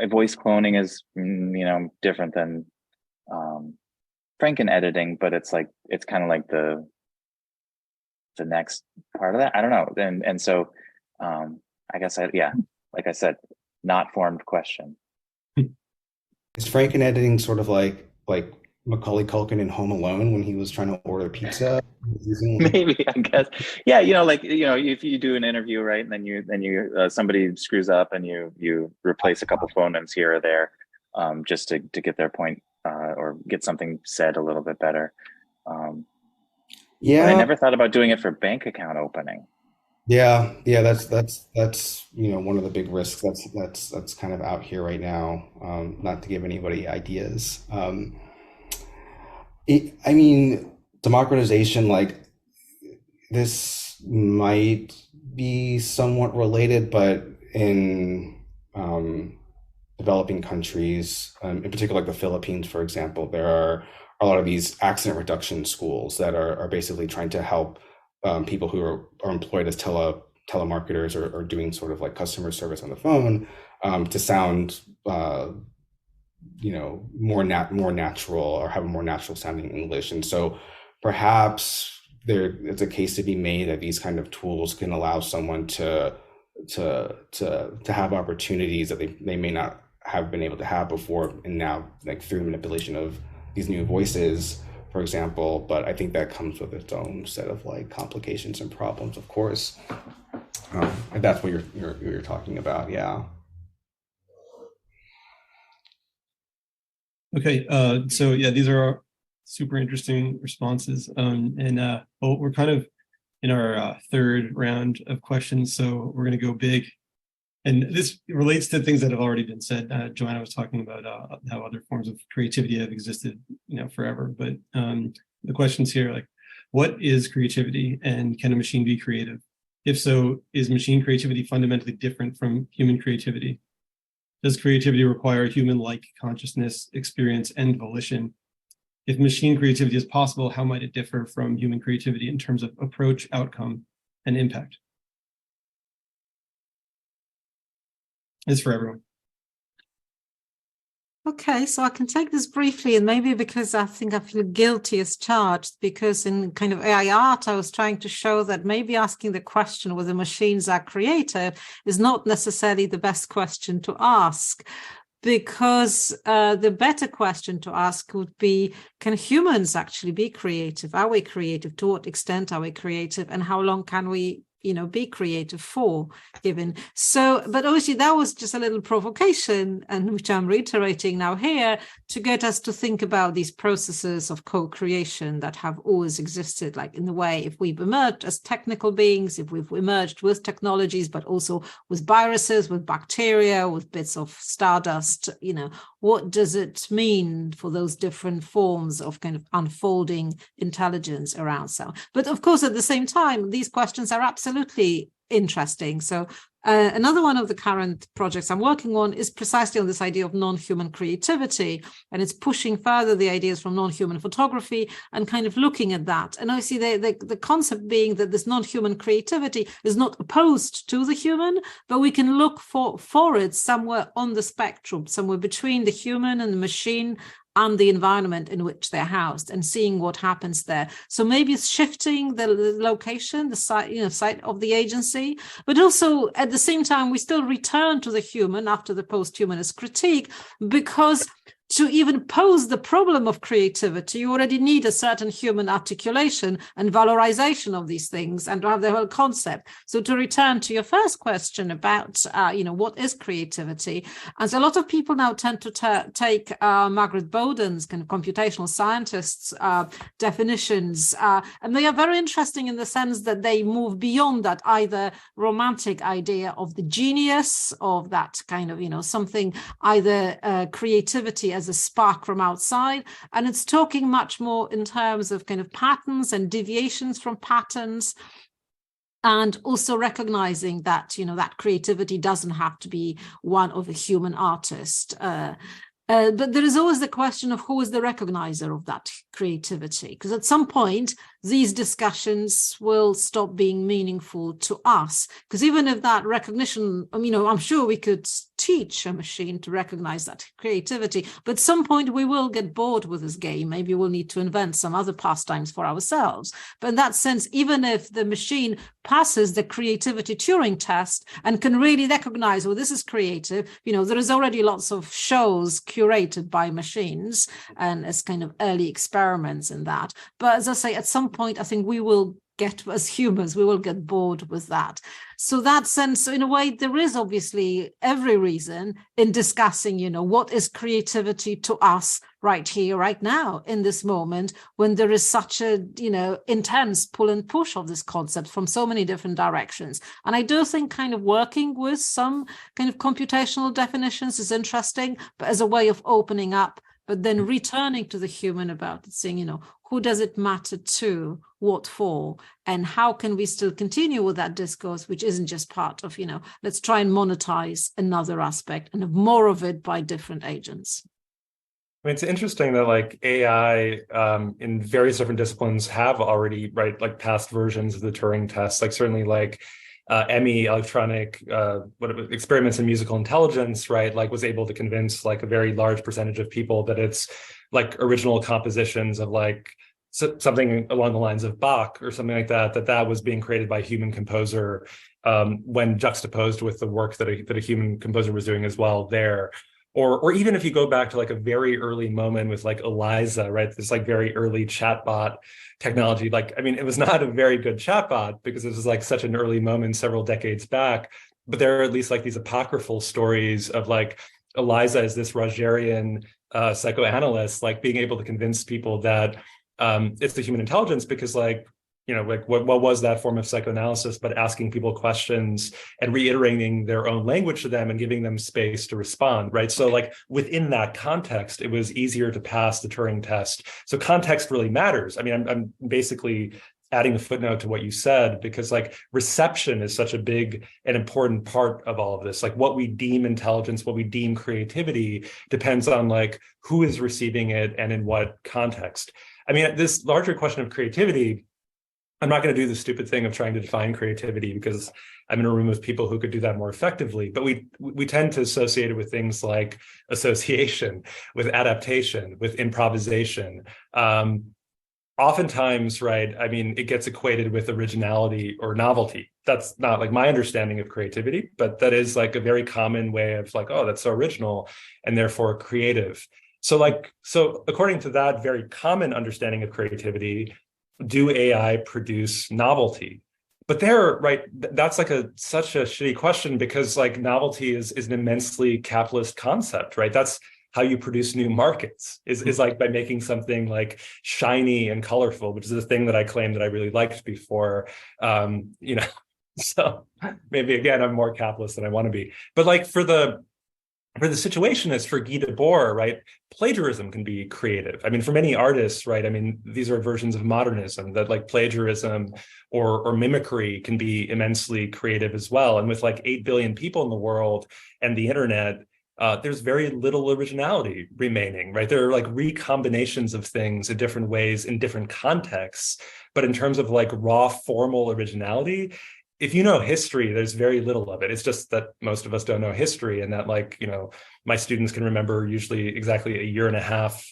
voice cloning is, different than Franken editing, but it's kind of like the next part of that. I don't know. And so I guess like I said, not formed question. Is Franken editing sort of like Macaulay Culkin in Home Alone when he was trying to order pizza? Maybe, I guess. Yeah, if you do an interview, right, and then you somebody screws up and you replace a couple phonemes here or there, just to get their point or get something said a little bit better. Yeah, but I never thought about doing it for bank account opening. Yeah, that's one of the big risks that's kind of out here right now. Not to give anybody ideas. Democratization, like this might be somewhat related, but in developing countries, in particular like the Philippines, for example, there are a lot of these accident reduction schools that are basically trying to help people who are employed as telemarketers or doing sort of like customer service on the phone to sound more natural or have a more natural sounding English. And so perhaps it's a case to be made that these kind of tools can allow someone to have opportunities that they may not have been able to have before, and now like through the manipulation of these new voices, for example. But I think that comes with its own set of like complications and problems, of course. And that's what you're talking about, yeah. Okay, so yeah, these are super interesting responses, and we're kind of in our third round of questions, so we're going to go big. And this relates to things that have already been said. Joanna was talking about how other forms of creativity have existed, forever. But the questions here, like, what is creativity, and can a machine be creative? If so, is machine creativity fundamentally different from human creativity? Does creativity require human-like consciousness, experience, and volition? If machine creativity is possible, how might it differ from human creativity in terms of approach, outcome, and impact? It's for everyone. Okay, so I can take this briefly, and maybe because I think I feel guilty as charged, because in kind of AI art, I was trying to show that maybe asking the question whether machines are creative is not necessarily the best question to ask, because the better question to ask would be, can humans actually be creative? Are we creative? To what extent are we creative? And how long can we be creative for, given. So, but obviously that was just a little provocation, and which I'm reiterating now here, to get us to think about these processes of co-creation that have always existed, like in the way, if we've emerged as technical beings, if we've emerged with technologies, but also with viruses, with bacteria, with bits of stardust, what does it mean for those different forms of kind of unfolding intelligence around? So, but of course, at the same time, these questions are absolutely interesting. So another one of the current projects I'm working on is precisely on this idea of non-human creativity, and it's pushing further the ideas from non-human photography and kind of looking at that. And obviously the concept being that this non-human creativity is not opposed to the human, but we can look for it somewhere on the spectrum, somewhere between the human and the machine and the environment in which they're housed, and seeing what happens there. So maybe it's shifting the location, the site of the agency, but also at the same time, we still return to the human after the post-humanist critique, because to even pose the problem of creativity, you already need a certain human articulation and valorization of these things and to have the whole concept. So to return to your first question about, what is creativity? And so a lot of people now tend to take Margaret Bowden's kind of computational scientists' definitions, and they are very interesting in the sense that they move beyond that either romantic idea of the genius, of that kind of, something, either creativity as a spark from outside, and it's talking much more in terms of kind of patterns and deviations from patterns, and also recognizing that that creativity doesn't have to be one of a human artist. But there is always the question of who is the recognizer of that creativity, because at some point these discussions will stop being meaningful to us, because even if that recognition, I'm sure we could teach a machine to recognize that creativity, but at some point we will get bored with this game. Maybe we'll need to invent some other pastimes for ourselves. But in that sense, even if the machine passes the creativity Turing test and can really recognize, well, this is creative, there is already lots of shows curated by machines and as kind of early experiments in that. But as I say, at some point, I think we will get, as humans, we will get bored with that. So that sense, in a way, there is obviously every reason in discussing, what is creativity to us right here, right now, in this moment, when there is such a, intense pull and push of this concept from so many different directions. And I do think kind of working with some kind of computational definitions is interesting, but as a way of opening up, but then returning to the human about it, saying, who does it matter to, what for, and how can we still continue with that discourse, which isn't just part of, let's try and monetize another aspect and have more of it by different agents. I mean, it's interesting that AI in various different disciplines have already, past versions of the Turing test, certainly EMI, electronic experiments in musical intelligence, was able to convince a very large percentage of people that it's original compositions of something along the lines of Bach or something like that was being created by a human composer when juxtaposed with the work that a human composer was doing as well there. Or even if you go back to a very early moment with Eliza, this very early chatbot technology, it was not a very good chatbot because it was such an early moment several decades back, but there are at least these apocryphal stories of Eliza as this Rogerian psychoanalyst, being able to convince people that it's the human intelligence because what was that form of psychoanalysis but asking people questions and reiterating their own language to them and giving them space to respond, right? So within that context, it was easier to pass the Turing test. So context really matters. I mean, I'm basically adding a footnote to what you said because reception is such a big and important part of all of this. What we deem intelligence, what we deem creativity depends on who is receiving it and in what context. I mean, this larger question of creativity, I'm not going to do the stupid thing of trying to define creativity because I'm in a room with people who could do that more effectively. But we tend to associate it with things like association, with adaptation, with improvisation. Oftentimes, it gets equated with originality or novelty. That's not my understanding of creativity, but that is a very common way of oh, that's so original and therefore creative. So according to that very common understanding of creativity, do AI produce novelty? But there, right, that's like such a shitty question, because like novelty is an immensely capitalist concept, right? That's how you produce new markets, is like by making something like shiny and colorful, which is a thing that I claimed that I really liked before. So maybe again, I'm more capitalist than I want to be. But like for the situationists, for Guy Debord, right, plagiarism can be creative. I mean, for many artists, right, I mean, these are versions of modernism, that like plagiarism or mimicry can be immensely creative as well. And with like 8 billion people in the world and the internet, there's very little originality remaining, right? There are like recombinations of things in different ways, in different contexts. But in terms of like raw formal originality, if you know history, there's very little of it. It's just that most of us don't know history, and that like, my students can remember usually exactly a year and a half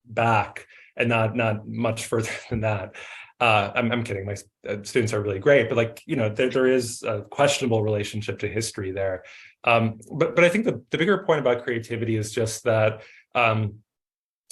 back, and not much further than that. I'm kidding. My students are really great, but like, there is a questionable relationship to history there. But I think the bigger point about creativity is just that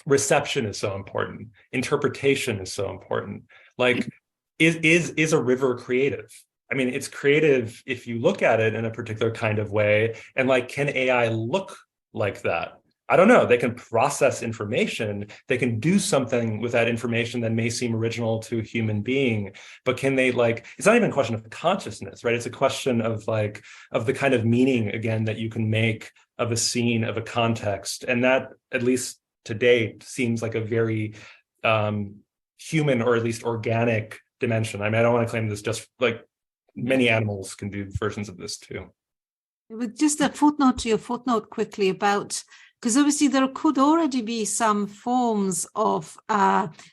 reception is so important. Interpretation is so important. Like, is a river creative? I mean, it's creative if you look at it in a particular kind of way. And like, can AI look like that? I don't know. They can process information. They can do something with that information that may seem original to a human being, but can they it's not even a question of consciousness, right? It's a question of of the kind of meaning, again, that you can make of a scene, of a context. And that, at least to date, seems like a very human, or at least organic dimension. I mean, I don't want to claim this, just like many animals can do versions of this too. With just a footnote to your footnote quickly about, because obviously there could already be some forms of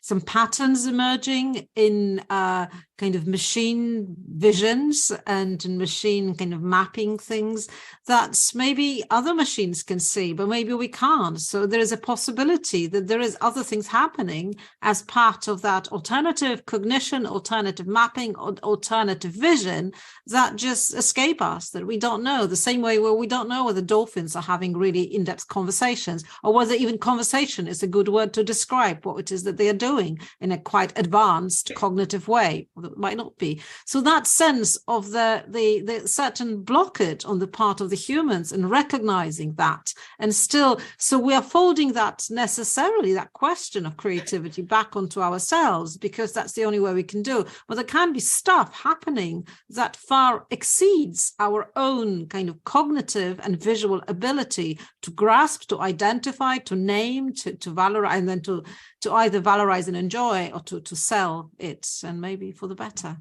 some patterns emerging in kind of machine visions and in machine kind of mapping things that maybe other machines can see, but maybe we can't. So there is a possibility that there is other things happening as part of that alternative cognition, alternative mapping, alternative vision that just escape us, that we don't know. The same way where we don't know whether dolphins are having really in-depth conversations, or whether even conversation is a good word to describe what it is that they are doing in a quite advanced cognitive way. It might not be. So that sense of the certain blockage on the part of the humans in recognizing that, and still, so we are folding that necessarily, that question of creativity, back onto ourselves, because that's the only way we can do. But there can be stuff happening that far exceeds our own kind of cognitive and visual ability to grasp, to identify, to name, to valorize, and then to either valorize and enjoy, or to sell it, and maybe for the better.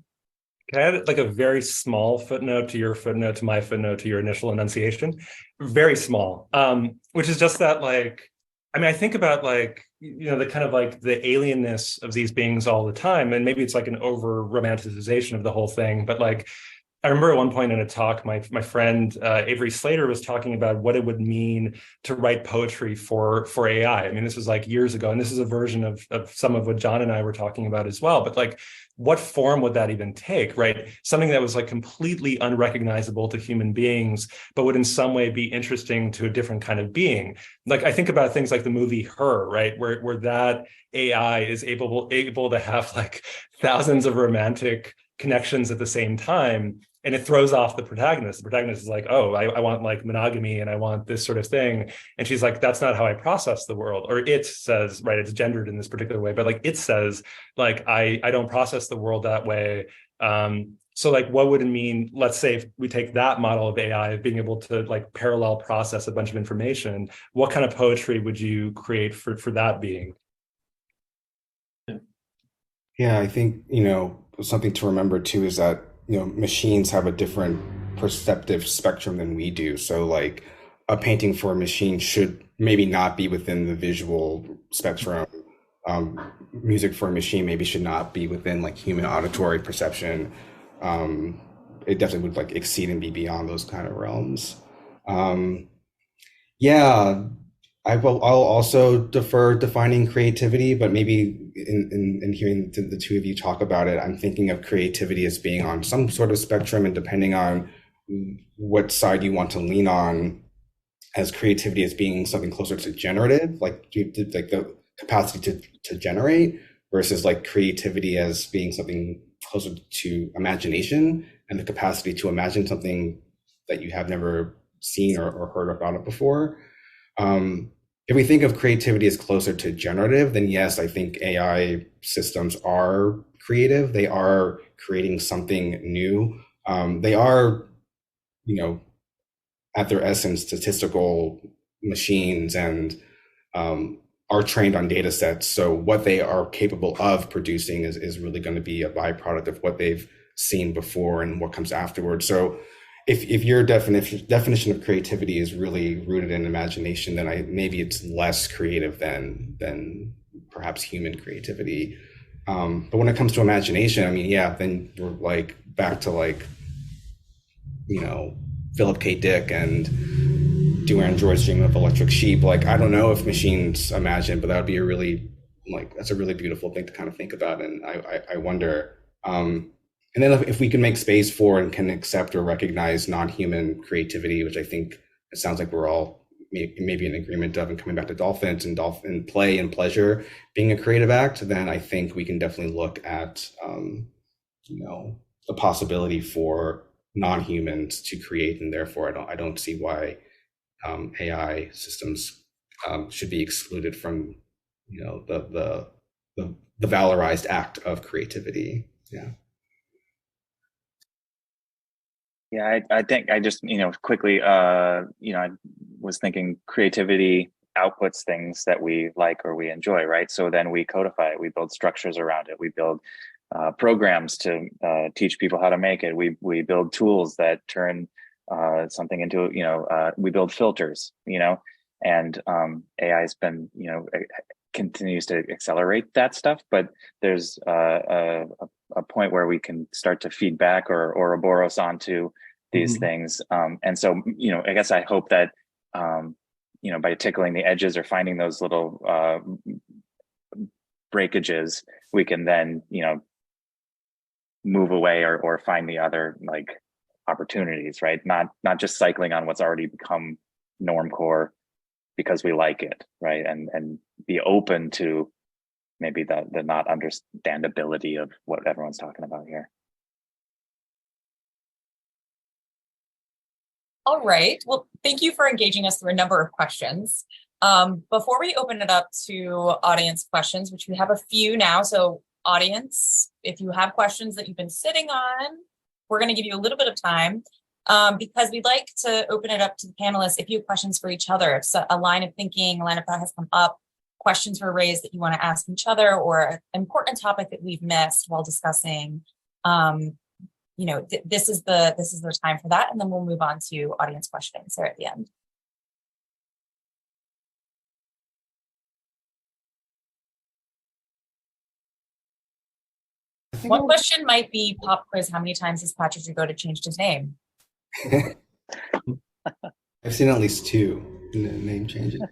Can I add like a very small footnote to your footnote, to my footnote, to your initial enunciation? Very small, which is just that, I think about the kind of the alienness of these beings all the time. And maybe it's like an over romanticization of the whole thing, but I remember at one point in a talk, my friend Avery Slater was talking about what it would mean to write poetry for AI. I mean, this was years ago, and this is a version of some of what Jon and I were talking about as well. But what form would that even take, right? Something that was completely unrecognizable to human beings, but would in some way be interesting to a different kind of being. I think about things like the movie Her, right, where that AI is able to have thousands of romantic connections at the same time. And it throws off the protagonist. The protagonist is oh, I want monogamy and I want this sort of thing. And she's that's not how I process the world. Or it says, right, it's gendered in this particular way, but it says, I don't process the world that way. So what would it mean? Let's say if we take that model of AI, of being able to parallel process a bunch of information, what kind of poetry would you create for that being? Yeah, I think, something to remember too is that machines have a different perceptive spectrum than we do. So a painting for a machine should maybe not be within the visual spectrum. Music for a machine maybe should not be within human auditory perception. It definitely would exceed and be beyond those kind of realms. Yeah, I'll also defer defining creativity, but maybe in hearing the two of you talk about it, I'm thinking of creativity as being on some sort of spectrum, and depending on what side you want to lean on, as creativity as being something closer to generative, the capacity to generate, versus creativity as being something closer to imagination and the capacity to imagine something that you have never seen or heard about it before. If we think of creativity as closer to generative, then yes, I think AI systems are creative. They are creating something new. They are, at their essence, statistical machines and are trained on data sets. So what they are capable of producing is really going to be a byproduct of what they've seen before and what comes afterwards. So if your definition of creativity is really rooted in imagination, then maybe it's less creative than perhaps human creativity. But when it comes to imagination, I mean, yeah, then we're like back to like, Philip K. Dick and Do Androids Dream of Electric Sheep. Like, I don't know if machines imagine, but that would be that's a really beautiful thing to kind of think about. And I wonder, and then if we can make space for and can accept or recognize non-human creativity, which I think it sounds like we're all maybe in agreement of, and coming back to dolphins and play and pleasure being a creative act, then I think we can definitely look at, the possibility for non-humans to create, and therefore I don't see why AI systems should be excluded from, the valorized act of creativity. Yeah. Yeah, I think I just, quickly, I was thinking creativity outputs things that we like or we enjoy, right? So then we codify it, we build structures around it, we build programs to teach people how to make it. We build tools that turn something into, we build filters, and AI has been, continues to accelerate that stuff, but there's a point where we can start to feed back or Ouroboros onto these things. And so, I guess I hope that, by tickling the edges or finding those little breakages, we can then, move away or find the other like opportunities, right? Not just cycling on what's already become normcore because we like it, right? And be open to maybe the not understandability of what everyone's talking about here. All right. Well, thank you for engaging us through a number of questions. Before we open it up to audience questions, which we have a few now. So audience, if you have questions that you've been sitting on, we're going to give you a little bit of time because we'd like to open it up to the panelists. If you have questions for each other, if a line of thinking, a line of thought has come up, questions were raised that you want to ask each other, or an important topic that we've missed while discussing, this is the time for that, and then we'll move on to audience questions there at the end. One question might be pop quiz. How many times has Patrick Jagoda changed his name? I've seen at least 2 name changes.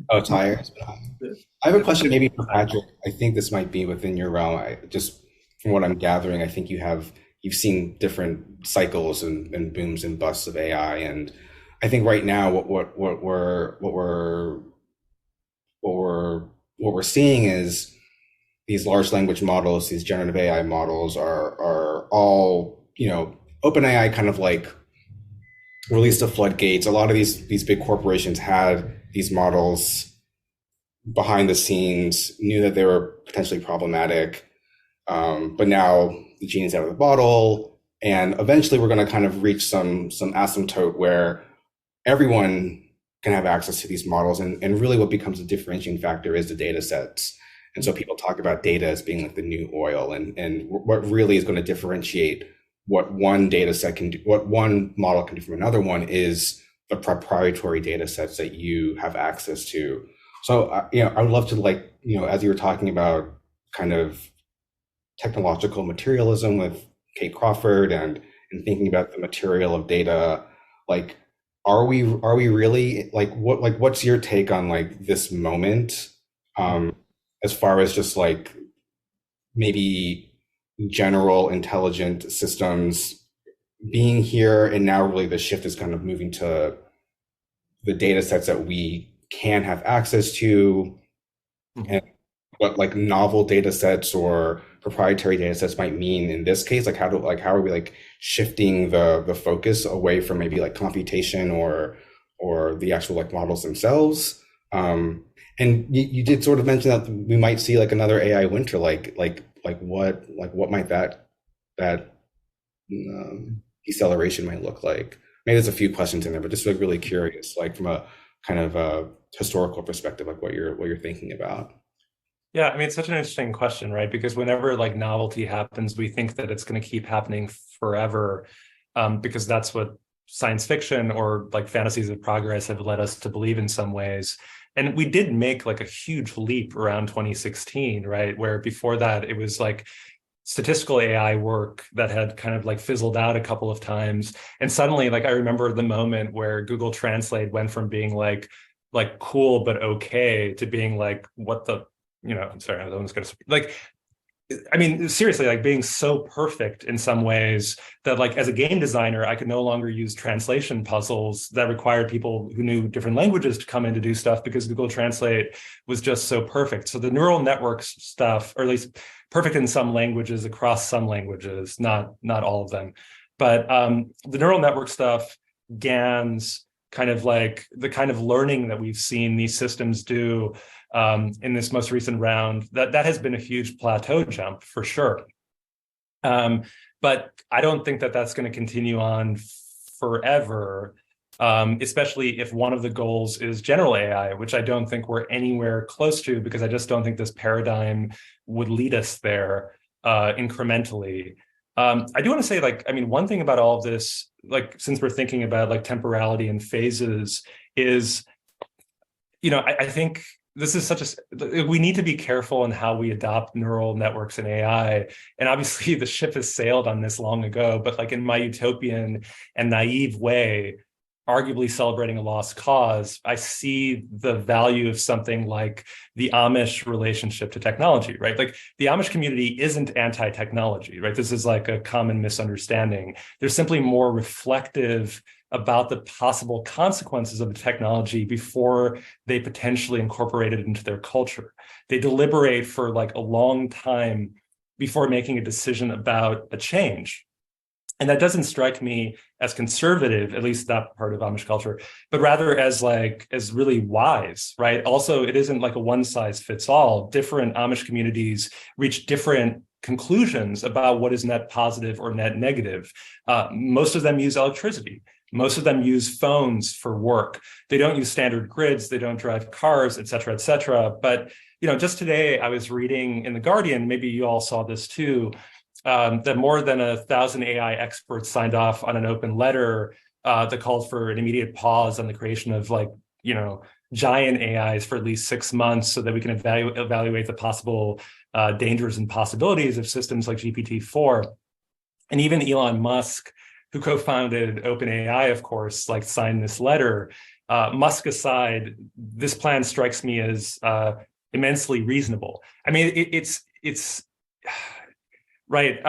Oh, it's higher. I have a question maybe for Patrick. I think this might be within your realm. Just from what I'm gathering, I think you've seen different cycles and booms and busts of AI, and I think right now what we're seeing is these large language models, these generative AI models are all, OpenAI kind of like released the floodgates. A lot of these big corporations had these models behind the scenes, knew that they were potentially problematic, but now the genie's out of the bottle, and eventually we're going to kind of reach some asymptote where everyone can have access to these models, and really what becomes a differentiating factor is the data sets. And so people talk about data as being like the new oil, and what really is going to differentiate what one data set can do, what one model can do from another one, is the proprietary data sets that you have access to. So, I would love to, as you were talking about kind of technological materialism with Kate Crawford and thinking about the material of data, like, are we really what's your take on this moment? As far as just maybe general intelligent systems being here, and now really the shift is kind of moving to the data sets that we can have access to, and what like novel data sets or proprietary data sets might mean in this case. Like how are we like shifting the focus away from maybe like computation or the actual like models themselves. And you did sort of mention that we might see like another AI winter, like what might that deceleration might look like. Maybe there's a few questions in there, but just like really curious, like from a kind of a historical perspective, like what you're thinking about. Yeah, I mean, it's such an interesting question, right? Because whenever like novelty happens, we think that it's going to keep happening forever, because that's what science fiction or like fantasies of progress have led us to believe in some ways. And we did make like a huge leap around 2016, right? Where before that, it was like statistical AI work that had kind of like fizzled out a couple of times. And suddenly, like I remember the moment where Google Translate went from being like cool but okay to being like, what the, I'm sorry, I was going to like, I mean, seriously, like being so perfect in some ways that like as a game designer, I could no longer use translation puzzles that required people who knew different languages to come in to do stuff because Google Translate was just so perfect. So the neural networks stuff, or at least perfect in some languages across some languages, not all of them. But the neural network stuff, GANs, kind of like the kind of learning that we've seen these systems do in this most recent round, that has been a huge plateau jump for sure. But I don't think that that's going to continue on forever, especially if one of the goals is general AI, which I don't think we're anywhere close to, because I just don't think this paradigm would lead us there incrementally. I do want to say, like, I mean, one thing about all of this, like, since we're thinking about like temporality and phases, is, I think this is we need to be careful in how we adopt neural networks and AI. And obviously the ship has sailed on this long ago, but like in my utopian and naive way, arguably celebrating a lost cause, I see the value of something like the Amish relationship to technology, right? Like the Amish community isn't anti-technology, right? This is like a common misunderstanding. They're simply more reflective about the possible consequences of the technology before they potentially incorporate it into their culture. They deliberate for like a long time before making a decision about a change. And that doesn't strike me as conservative, at least that part of Amish culture, but rather as really wise, right? Also, it isn't like a one size fits all. Different Amish communities reach different conclusions about what is net positive or net negative. Most of them use electricity. Most of them use phones for work. They don't use standard grids. They don't drive cars, et cetera, et cetera. But, just today I was reading in The Guardian, maybe you all saw this too, that more than 1,000 AI experts signed off on an open letter that called for an immediate pause on the creation of giant AIs for at least 6 months so that we can evaluate the possible dangers and possibilities of systems like GPT-4. And even Elon Musk, who co-founded OpenAI, of course, signed this letter. Musk aside, this plan strikes me as immensely reasonable. I mean, it's right.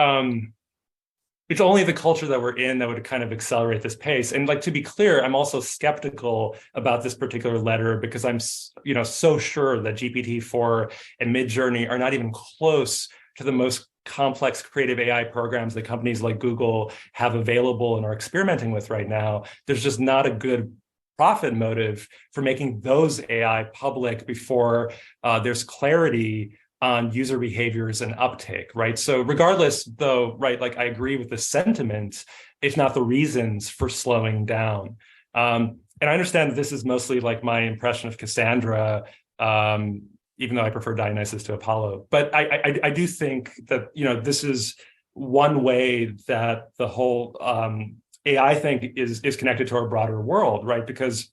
It's only the culture that we're in that would kind of accelerate this pace. And to be clear, I'm also skeptical about this particular letter because I'm, so sure that GPT-4 and Midjourney are not even close to the most complex creative AI programs that companies like Google have available and are experimenting with right now. There's just not a good profit motive for making those AI public before there's clarity on user behaviors and uptake, right? So regardless, though, right, I agree with the sentiment, if not the reasons for slowing down. And I understand that this is mostly my impression of Cassandra, even though I prefer Dionysus to Apollo. But I do think that, this is one way that the whole AI thing is connected to our broader world, right? Because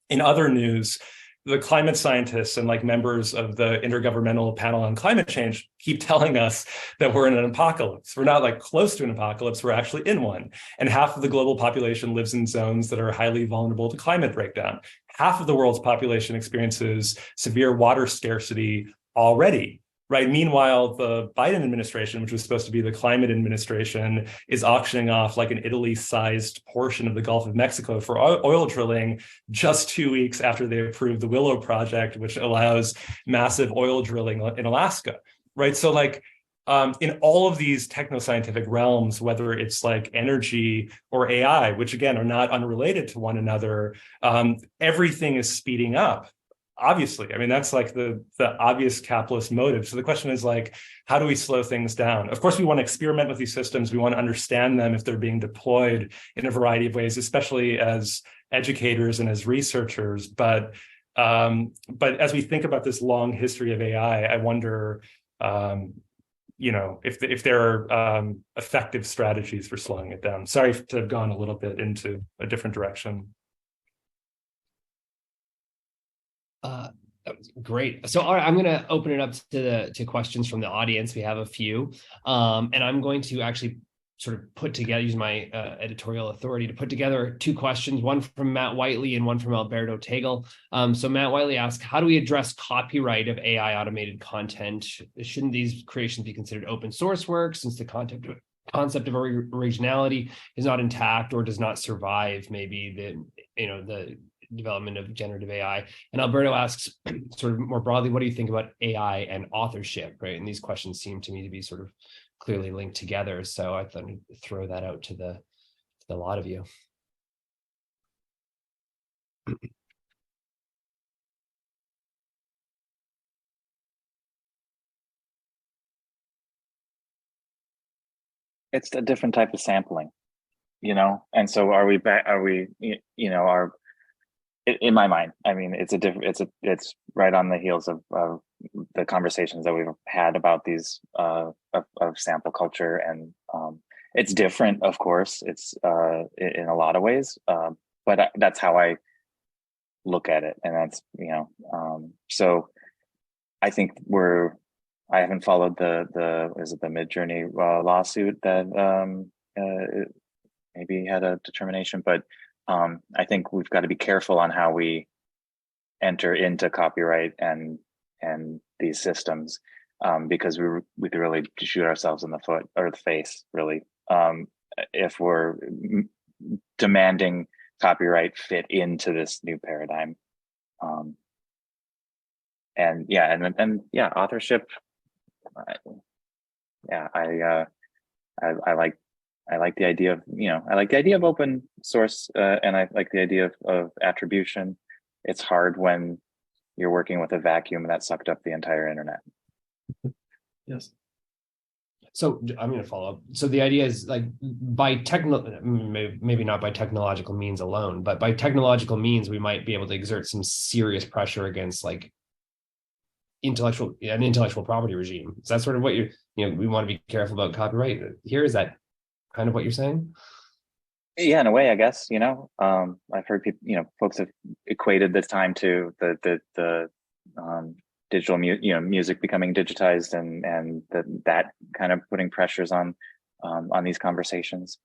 in other news, the climate scientists and members of the Intergovernmental Panel on Climate Change keep telling us that we're in an apocalypse. We're not close to an apocalypse, we're actually in one. And half of the global population lives in zones that are highly vulnerable to climate breakdown. Half of the world's population experiences severe water scarcity already. right? Meanwhile, the Biden administration, which was supposed to be the climate administration, is auctioning off like an Italy-sized portion of the Gulf of Mexico for oil drilling just 2 weeks after they approved the Willow Project, which allows massive oil drilling in Alaska, right? So like, in all of these technoscientific realms, whether it's like energy or AI, which again are not unrelated to one another, everything is speeding up. Obviously, I mean, that's like the obvious capitalist motive. So the question is like, how do we slow things down? Of course, we want to experiment with these systems. We want to understand them if they're being deployed in a variety of ways, especially as educators and as researchers. But as we think about this long history of AI, I wonder, if there are effective strategies for slowing it down. Sorry to have gone a little bit into a different direction. Great. So all right, I'm going to open it up to questions from the audience. We have a few, and I'm going to actually sort of put together, use my editorial authority to put together two questions, one from Matt Whiteley and one from Alberto Tegel. So Matt Whiteley asks, how do we address copyright of AI automated content? Shouldn't these creations be considered open source work since the concept of originality is not intact or does not survive maybe the development of generative AI? And Alberto asks sort of more broadly, what do you think about AI and authorship, right? And these questions seem to me to be sort of clearly linked together. So I thought I'd throw that out to the lot of you. It's a different type of sampling, and so in my mind, I mean, it's right on the heels of the conversations that we've had about these of sample culture, and it's different, of course. It's in a lot of ways, but that's how I look at it, and that's so I think I haven't followed the Midjourney lawsuit that maybe had a determination, but I think we've got to be careful on how we enter into copyright and these systems, because we could really shoot ourselves in the foot or the face, really, if we're demanding copyright fit into this new paradigm. Authorship. I like the idea of open source, and I like the idea of attribution. It's hard when you're working with a vacuum that sucked up the entire internet. Yes. So I'm going to follow up. So the idea is like maybe not by technological means alone, but by technological means, we might be able to exert some serious pressure against like an intellectual property regime. Is that sort of what we want to be careful about copyright here? Is that kind of what you're saying? Yeah, in a way, I guess. I've heard people, folks have equated this time to the digital music becoming digitized, and that kind of putting pressures on these conversations.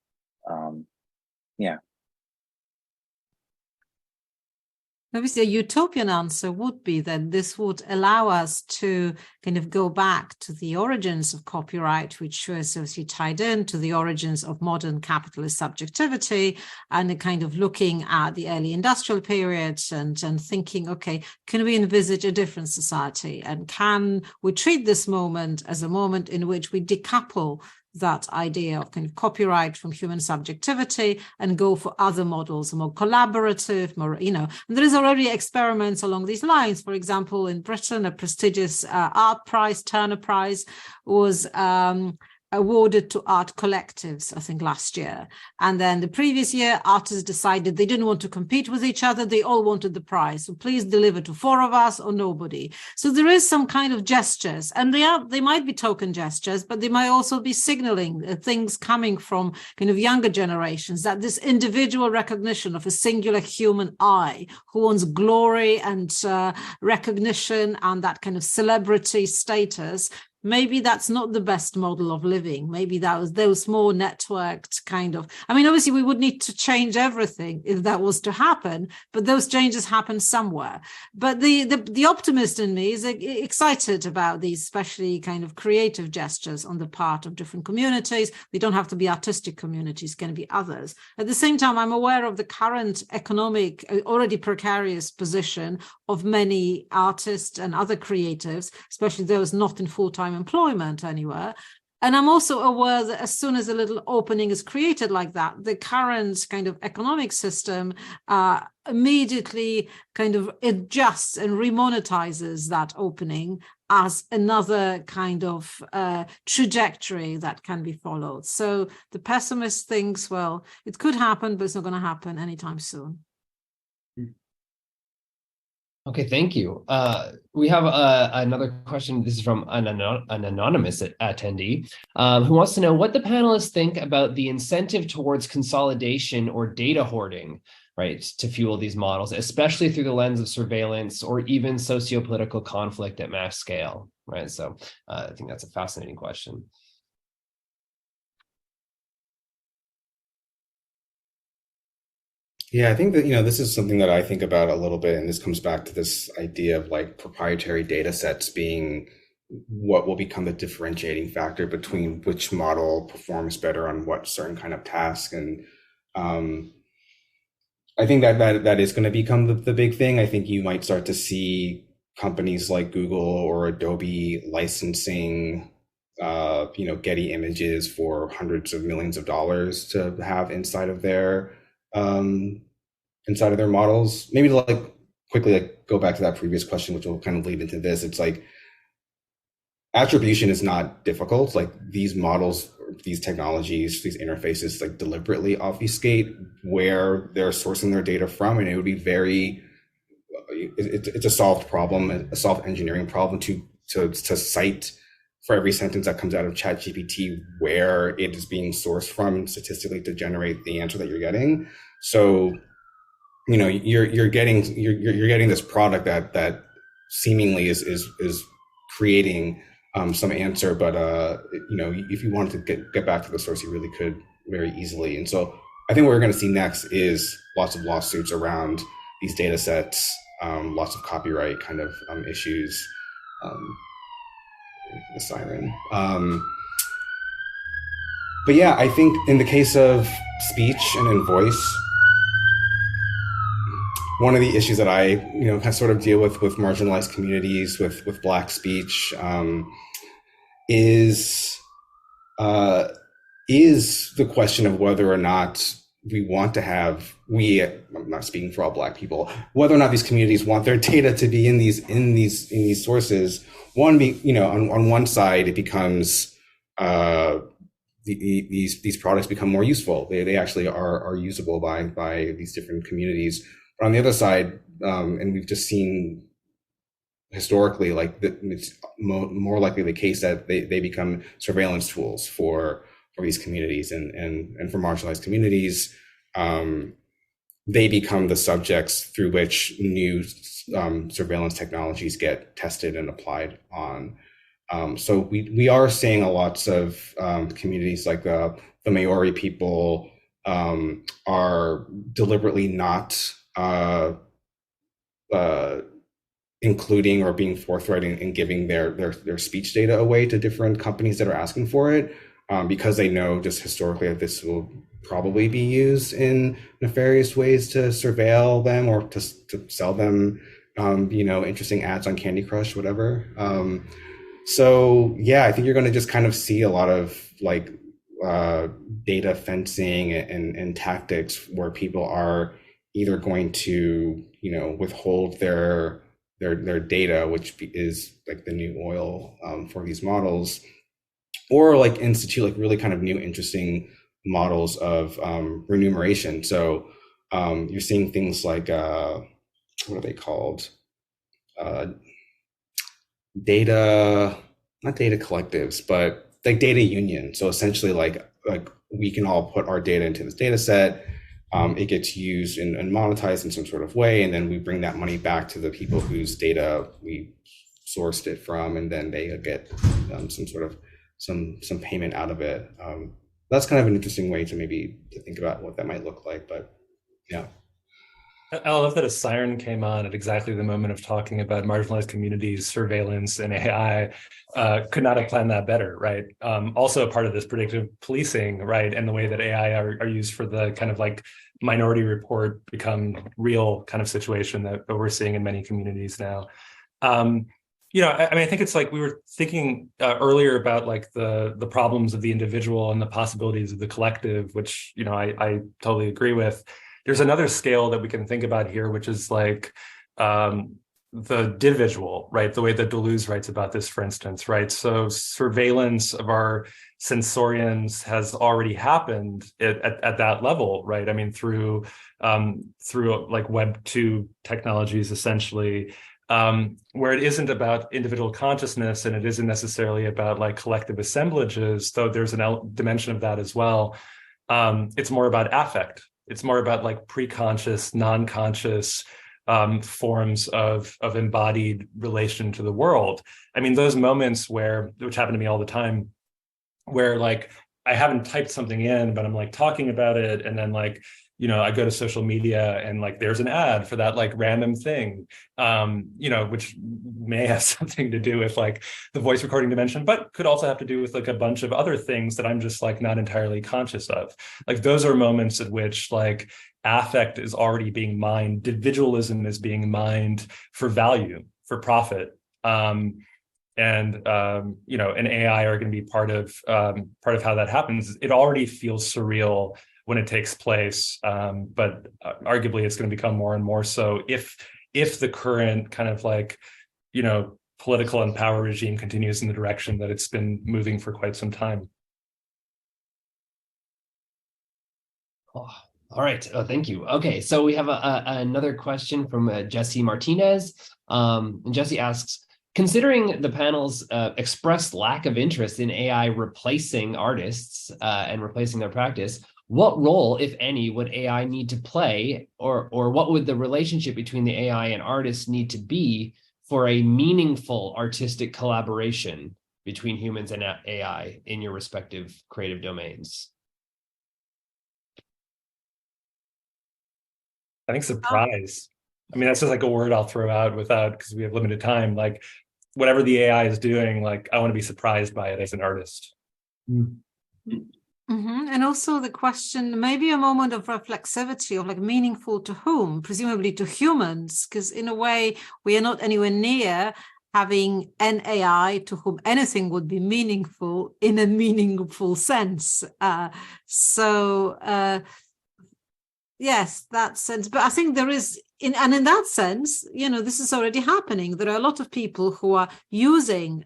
Obviously, a utopian answer would be that this would allow us to kind of go back to the origins of copyright, which was obviously tied in to the origins of modern capitalist subjectivity, and kind of looking at the early industrial periods and thinking, okay, can we envisage a different society? And can we treat this moment as a moment in which we decouple that idea of kind of copyright from human subjectivity and go for other models, more collaborative, more, and there is already experiments along these lines. For example, in Britain, a prestigious art prize, Turner Prize, was awarded to art collectives, I think last year. And then the previous year, artists decided they didn't want to compete with each other. They all wanted the prize. So please deliver to 4 of us or nobody. So there is some kind of gestures, and they might be token gestures, but they might also be signaling things coming from kind of younger generations, that this individual recognition of a singular human I who wants glory and recognition and that kind of celebrity status maybe that's not the best model of living. Maybe that was those more networked kind of, I mean, obviously we would need to change everything if that was to happen, but those changes happen somewhere. But the optimist in me is excited about these, especially kind of creative gestures on the part of different communities. They don't have to be artistic communities, can be others. At the same time, I'm aware of the current economic, already precarious position of many artists and other creatives, especially those not in full-time employment anywhere. And I'm also aware that as soon as a little opening is created like that, the current kind of economic system immediately kind of adjusts and remonetizes that opening as another kind of trajectory that can be followed. So the pessimist thinks, well, it could happen, but it's not going to happen anytime soon. Okay, thank you. We have another question. This is from an anonymous attendee who wants to know what the panelists think about the incentive towards consolidation or data hoarding, right, to fuel these models, especially through the lens of surveillance or even socio-political conflict at mass scale, right? So I think that's a fascinating question. Yeah, I think that, this is something that I think about a little bit, and this comes back to this idea of like proprietary data sets being what will become the differentiating factor between which model performs better on what certain kind of task. And I think that is going to become the big thing. I think you might start to see companies like Google or Adobe licensing, Getty images for hundreds of millions of dollars to have inside of their models. Maybe to like quickly go back to that previous question, which will kind of lead into this. It's like attribution is not difficult. Like these models, these technologies, these interfaces like deliberately obfuscate where they're sourcing their data from, and it would be it's a solved problem, a solved engineering problem to cite for every sentence that comes out of ChatGPT where it is being sourced from statistically to generate the answer that you're getting. So, you're getting this product that seemingly is creating some answer, but if you wanted to get back to the source, you really could very easily. And so I think what we're going to see next is lots of lawsuits around these data sets, lots of copyright kind of issues. The siren. But yeah, I think in the case of speech and in voice, one of the issues that I, sort of deal with marginalized communities, with Black speech, is the question of whether or not we want to have, I'm not speaking for all Black people, whether or not these communities want their data to be in these sources. On one side, it becomes these products become more useful. They actually are usable by these different communities. But on the other side, and we've just seen historically, like it's more likely the case that they become surveillance tools for these communities and for marginalized communities. They become the subjects through which new surveillance technologies get tested and applied on. So we are seeing lots of communities like the Maori people are deliberately not including or being forthright in giving their speech data away to different companies that are asking for it, because they know just historically that this will probably be used in nefarious ways to surveil them or to sell them interesting ads on Candy Crush, whatever. So yeah, I think you're going to just kind of see a lot of like data fencing and tactics where people are either going to withhold their data, which is like the new oil for these models, or like institute like really kind of new interesting models of remuneration. So you're seeing things like what are they called? Not data collectives, but like data union. So essentially like we can all put our data into this data set. It gets used and monetized in some sort of way, and then we bring that money back to the people whose data we sourced it from, and then they get some sort of some payment out of it. That's kind of an interesting way to maybe to think about what that might look like. But yeah. I love that a siren came on at exactly the moment of talking about marginalized communities, surveillance, and AI. Could not have planned that better, right? Also, part of this predictive policing, right, and the way that AI are used for the kind of like Minority Report become real kind of situation that we're seeing in many communities now. You know, I mean, I think it's like we were thinking earlier about like the problems of the individual and the possibilities of the collective, which, you know, I totally agree with. There's another scale that we can think about here, which is like the individual, right? The way that Deleuze writes about this, for instance, right? So surveillance of our sensorians has already happened at that level, right? I mean, through like Web 2 technologies, essentially, where it isn't about individual consciousness and it isn't necessarily about like collective assemblages, though there's a dimension of that as well. It's more about affect. It's more about like pre-conscious, non-conscious forms of embodied relation to the world. I mean, those moments which happen to me all the time, where like I haven't typed something in, but I'm like talking about it, and then like, you know, I go to social media and like there's an ad for that like random thing, you know, which may have something to do with like the voice recording dimension, but could also have to do with like a bunch of other things that I'm just like not entirely conscious of. Like those are moments at which like affect is already being mined, individualism is being mined for value, for profit. And you know, and AI are going to be part of how that happens. It already feels surreal when it takes place, but arguably it's going to become more and more so if the current kind of like, you know, political and power regime continues in the direction that it's been moving for quite some time. Oh, all right. Oh, thank you. Okay, so we have another question from Jesse Martinez. And Jesse asks, considering the panel's expressed lack of interest in AI replacing artists and replacing their practice, what role, if any, would AI need to play, or what would the relationship between the AI and artists need to be for a meaningful artistic collaboration between humans and AI in your respective creative domains? I think surprise. I mean, that's just like a word I'll throw out because we have limited time. Like whatever the AI is doing, like I want to be surprised by it as an artist. Mm-hmm. And also the question, maybe a moment of reflexivity of like meaningful to whom, presumably to humans, because in a way we are not anywhere near having an AI to whom anything would be meaningful in a meaningful sense. Yes, that sense. But I think there is, in that sense, you know, this is already happening. There are a lot of people who are using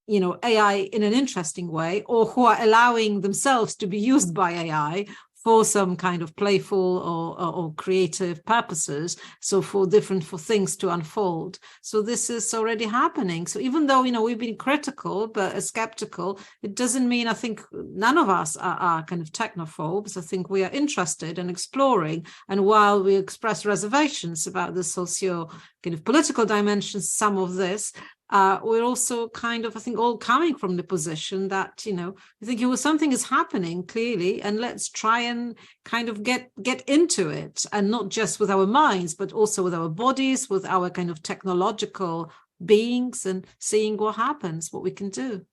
you know, AI in an interesting way, or who are allowing themselves to be used by AI for some kind of playful or creative purposes. So for things to unfold. So this is already happening. So even though, you know, we've been critical, but skeptical, it doesn't mean, I think none of us are kind of technophobes. I think we are interested in exploring. And while we express reservations about the socio kind of political dimensions, some of this, we're also kind of, I think, all coming from the position that, you know, I think something is happening clearly, and let's try and kind of get into it, and not just with our minds, but also with our bodies, with our kind of technological beings, and seeing what happens, what we can do.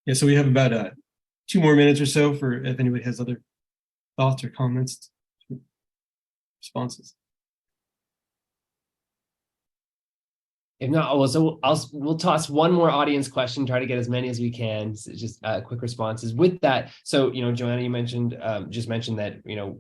Yeah, so we have about 2 more minutes or so for if anybody has other thoughts or comments, responses. If not, we'll toss one more audience question, try to get as many as we can. So just quick responses with that. So, you know, Joanna, you mentioned that, you know,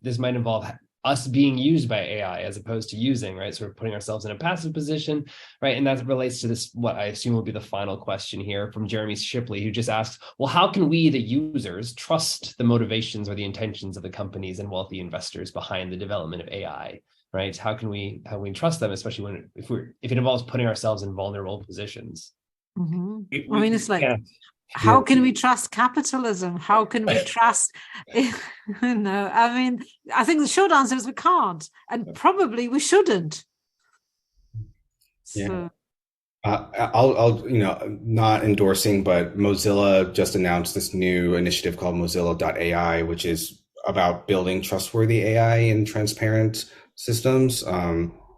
this might involve us being used by AI as opposed to using, right? Sort of putting ourselves in a passive position, right? And that relates to this, what I assume will be the final question here from Jeremy Shipley, who just asks, well, how can we, the users, trust the motivations or the intentions of the companies and wealthy investors behind the development of AI? Right? How can we trust them, especially if it involves putting ourselves in vulnerable positions? Mm-hmm. I mean, it's like how can we trust capitalism? How can we trust, no, I mean, I think the short answer is we can't, and probably we shouldn't. Yeah. So. I'll not endorsing, but Mozilla just announced this new initiative called Mozilla.ai, which is about building trustworthy AI in transparent systems.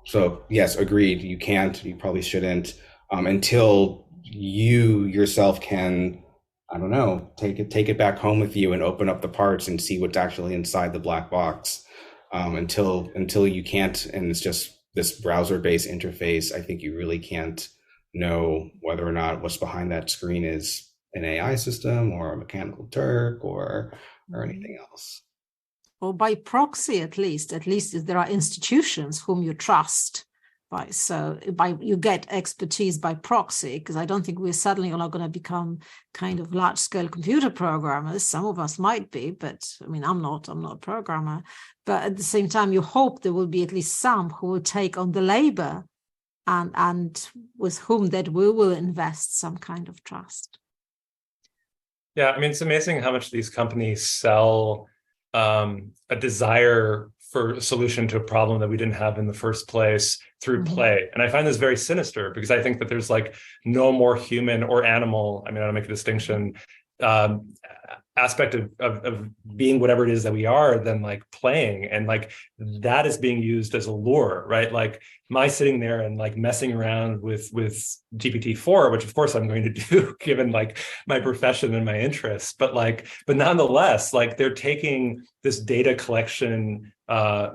So yes, agreed. You probably shouldn't, until you yourself can, I don't know, take it back home with you and open up the parts and see what's actually inside the black box. Until you can't, and it's just this browser-based interface, I think you really can't know whether or not what's behind that screen is an AI system or a mechanical Turk or anything else. Or by proxy, at least if there are institutions whom you trust. You get expertise by proxy, because I don't think we're suddenly not going to become kind of large-scale computer programmers. Some of us might be, but I mean, I'm not a programmer. But at the same time, you hope there will be at least some who will take on the labor and with whom that we will invest some kind of trust. Yeah, I mean, it's amazing how much these companies sell a desire for a solution to a problem that we didn't have in the first place through play. And I find this very sinister, because I think that there's like no more human or animal, I mean, I don't make a distinction, aspect of being whatever it is that we are than like playing, and like that is being used as a lure, right? Like my sitting there and like messing around with GPT-4, which of course I'm going to do given like my profession and my interests, but nonetheless, like they're taking this data collection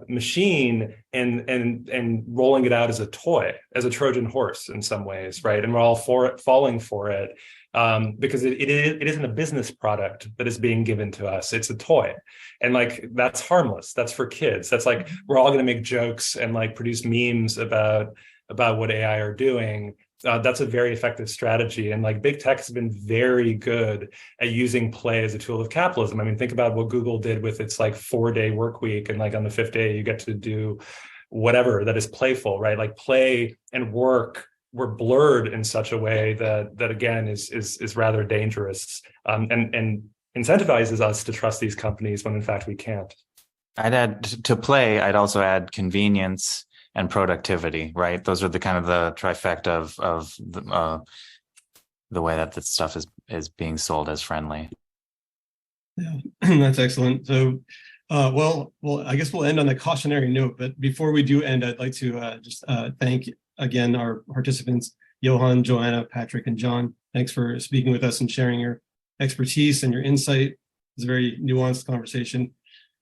machine and rolling it out as a toy, as a Trojan horse in some ways, right? And we're all falling for it. Because it isn't a business product that is being given to us. It's a toy. And like, that's harmless. That's for kids. That's like, we're all going to make jokes and like produce memes about what AI are doing. That's a very effective strategy. And like big tech has been very good at using play as a tool of capitalism. I mean, think about what Google did with its like 4-day work week. And like on the 5th day, you get to do whatever that is playful, right? Like play and work were blurred in such a way that again is rather dangerous, and incentivizes us to trust these companies when in fact we can't. I'd add to play. I'd also add convenience and productivity. Right, those are the kind of the trifecta of the way that this stuff is being sold as friendly. Yeah, that's excellent. So, well, I guess we'll end on a cautionary note. But before we do end, I'd like to just thank again our participants, Johann, Joanna, Patrick, and Jon. Thanks for speaking with us and sharing your expertise and your insight. It's a very nuanced conversation,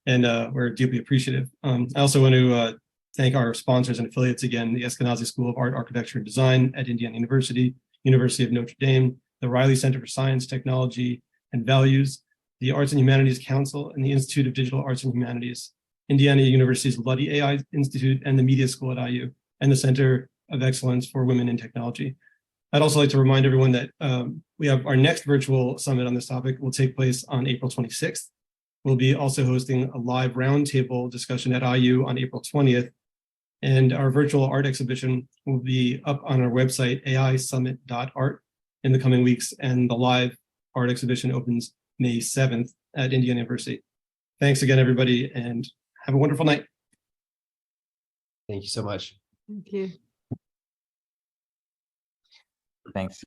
and we're deeply appreciative. I also want to thank our sponsors and affiliates again, the Eskenazi School of Art, Architecture, and Design at Indiana University, University of Notre Dame, the Riley Center for Science, Technology, and Values, the Arts and Humanities Council, and the Institute of Digital Arts and Humanities, Indiana University's Luddy AI Institute, and the Media School at IU, and the Center of Excellence for Women in Technology. I'd also like to remind everyone that we have our next virtual summit on this topic will take place on April 26th. We'll be also hosting a live roundtable discussion at IU on April 20th. And our virtual art exhibition will be up on our website, aisummit.art, in the coming weeks. And the live art exhibition opens May 7th at Indiana University. Thanks again, everybody, and have a wonderful night. Thank you so much. Thank you. Thanks.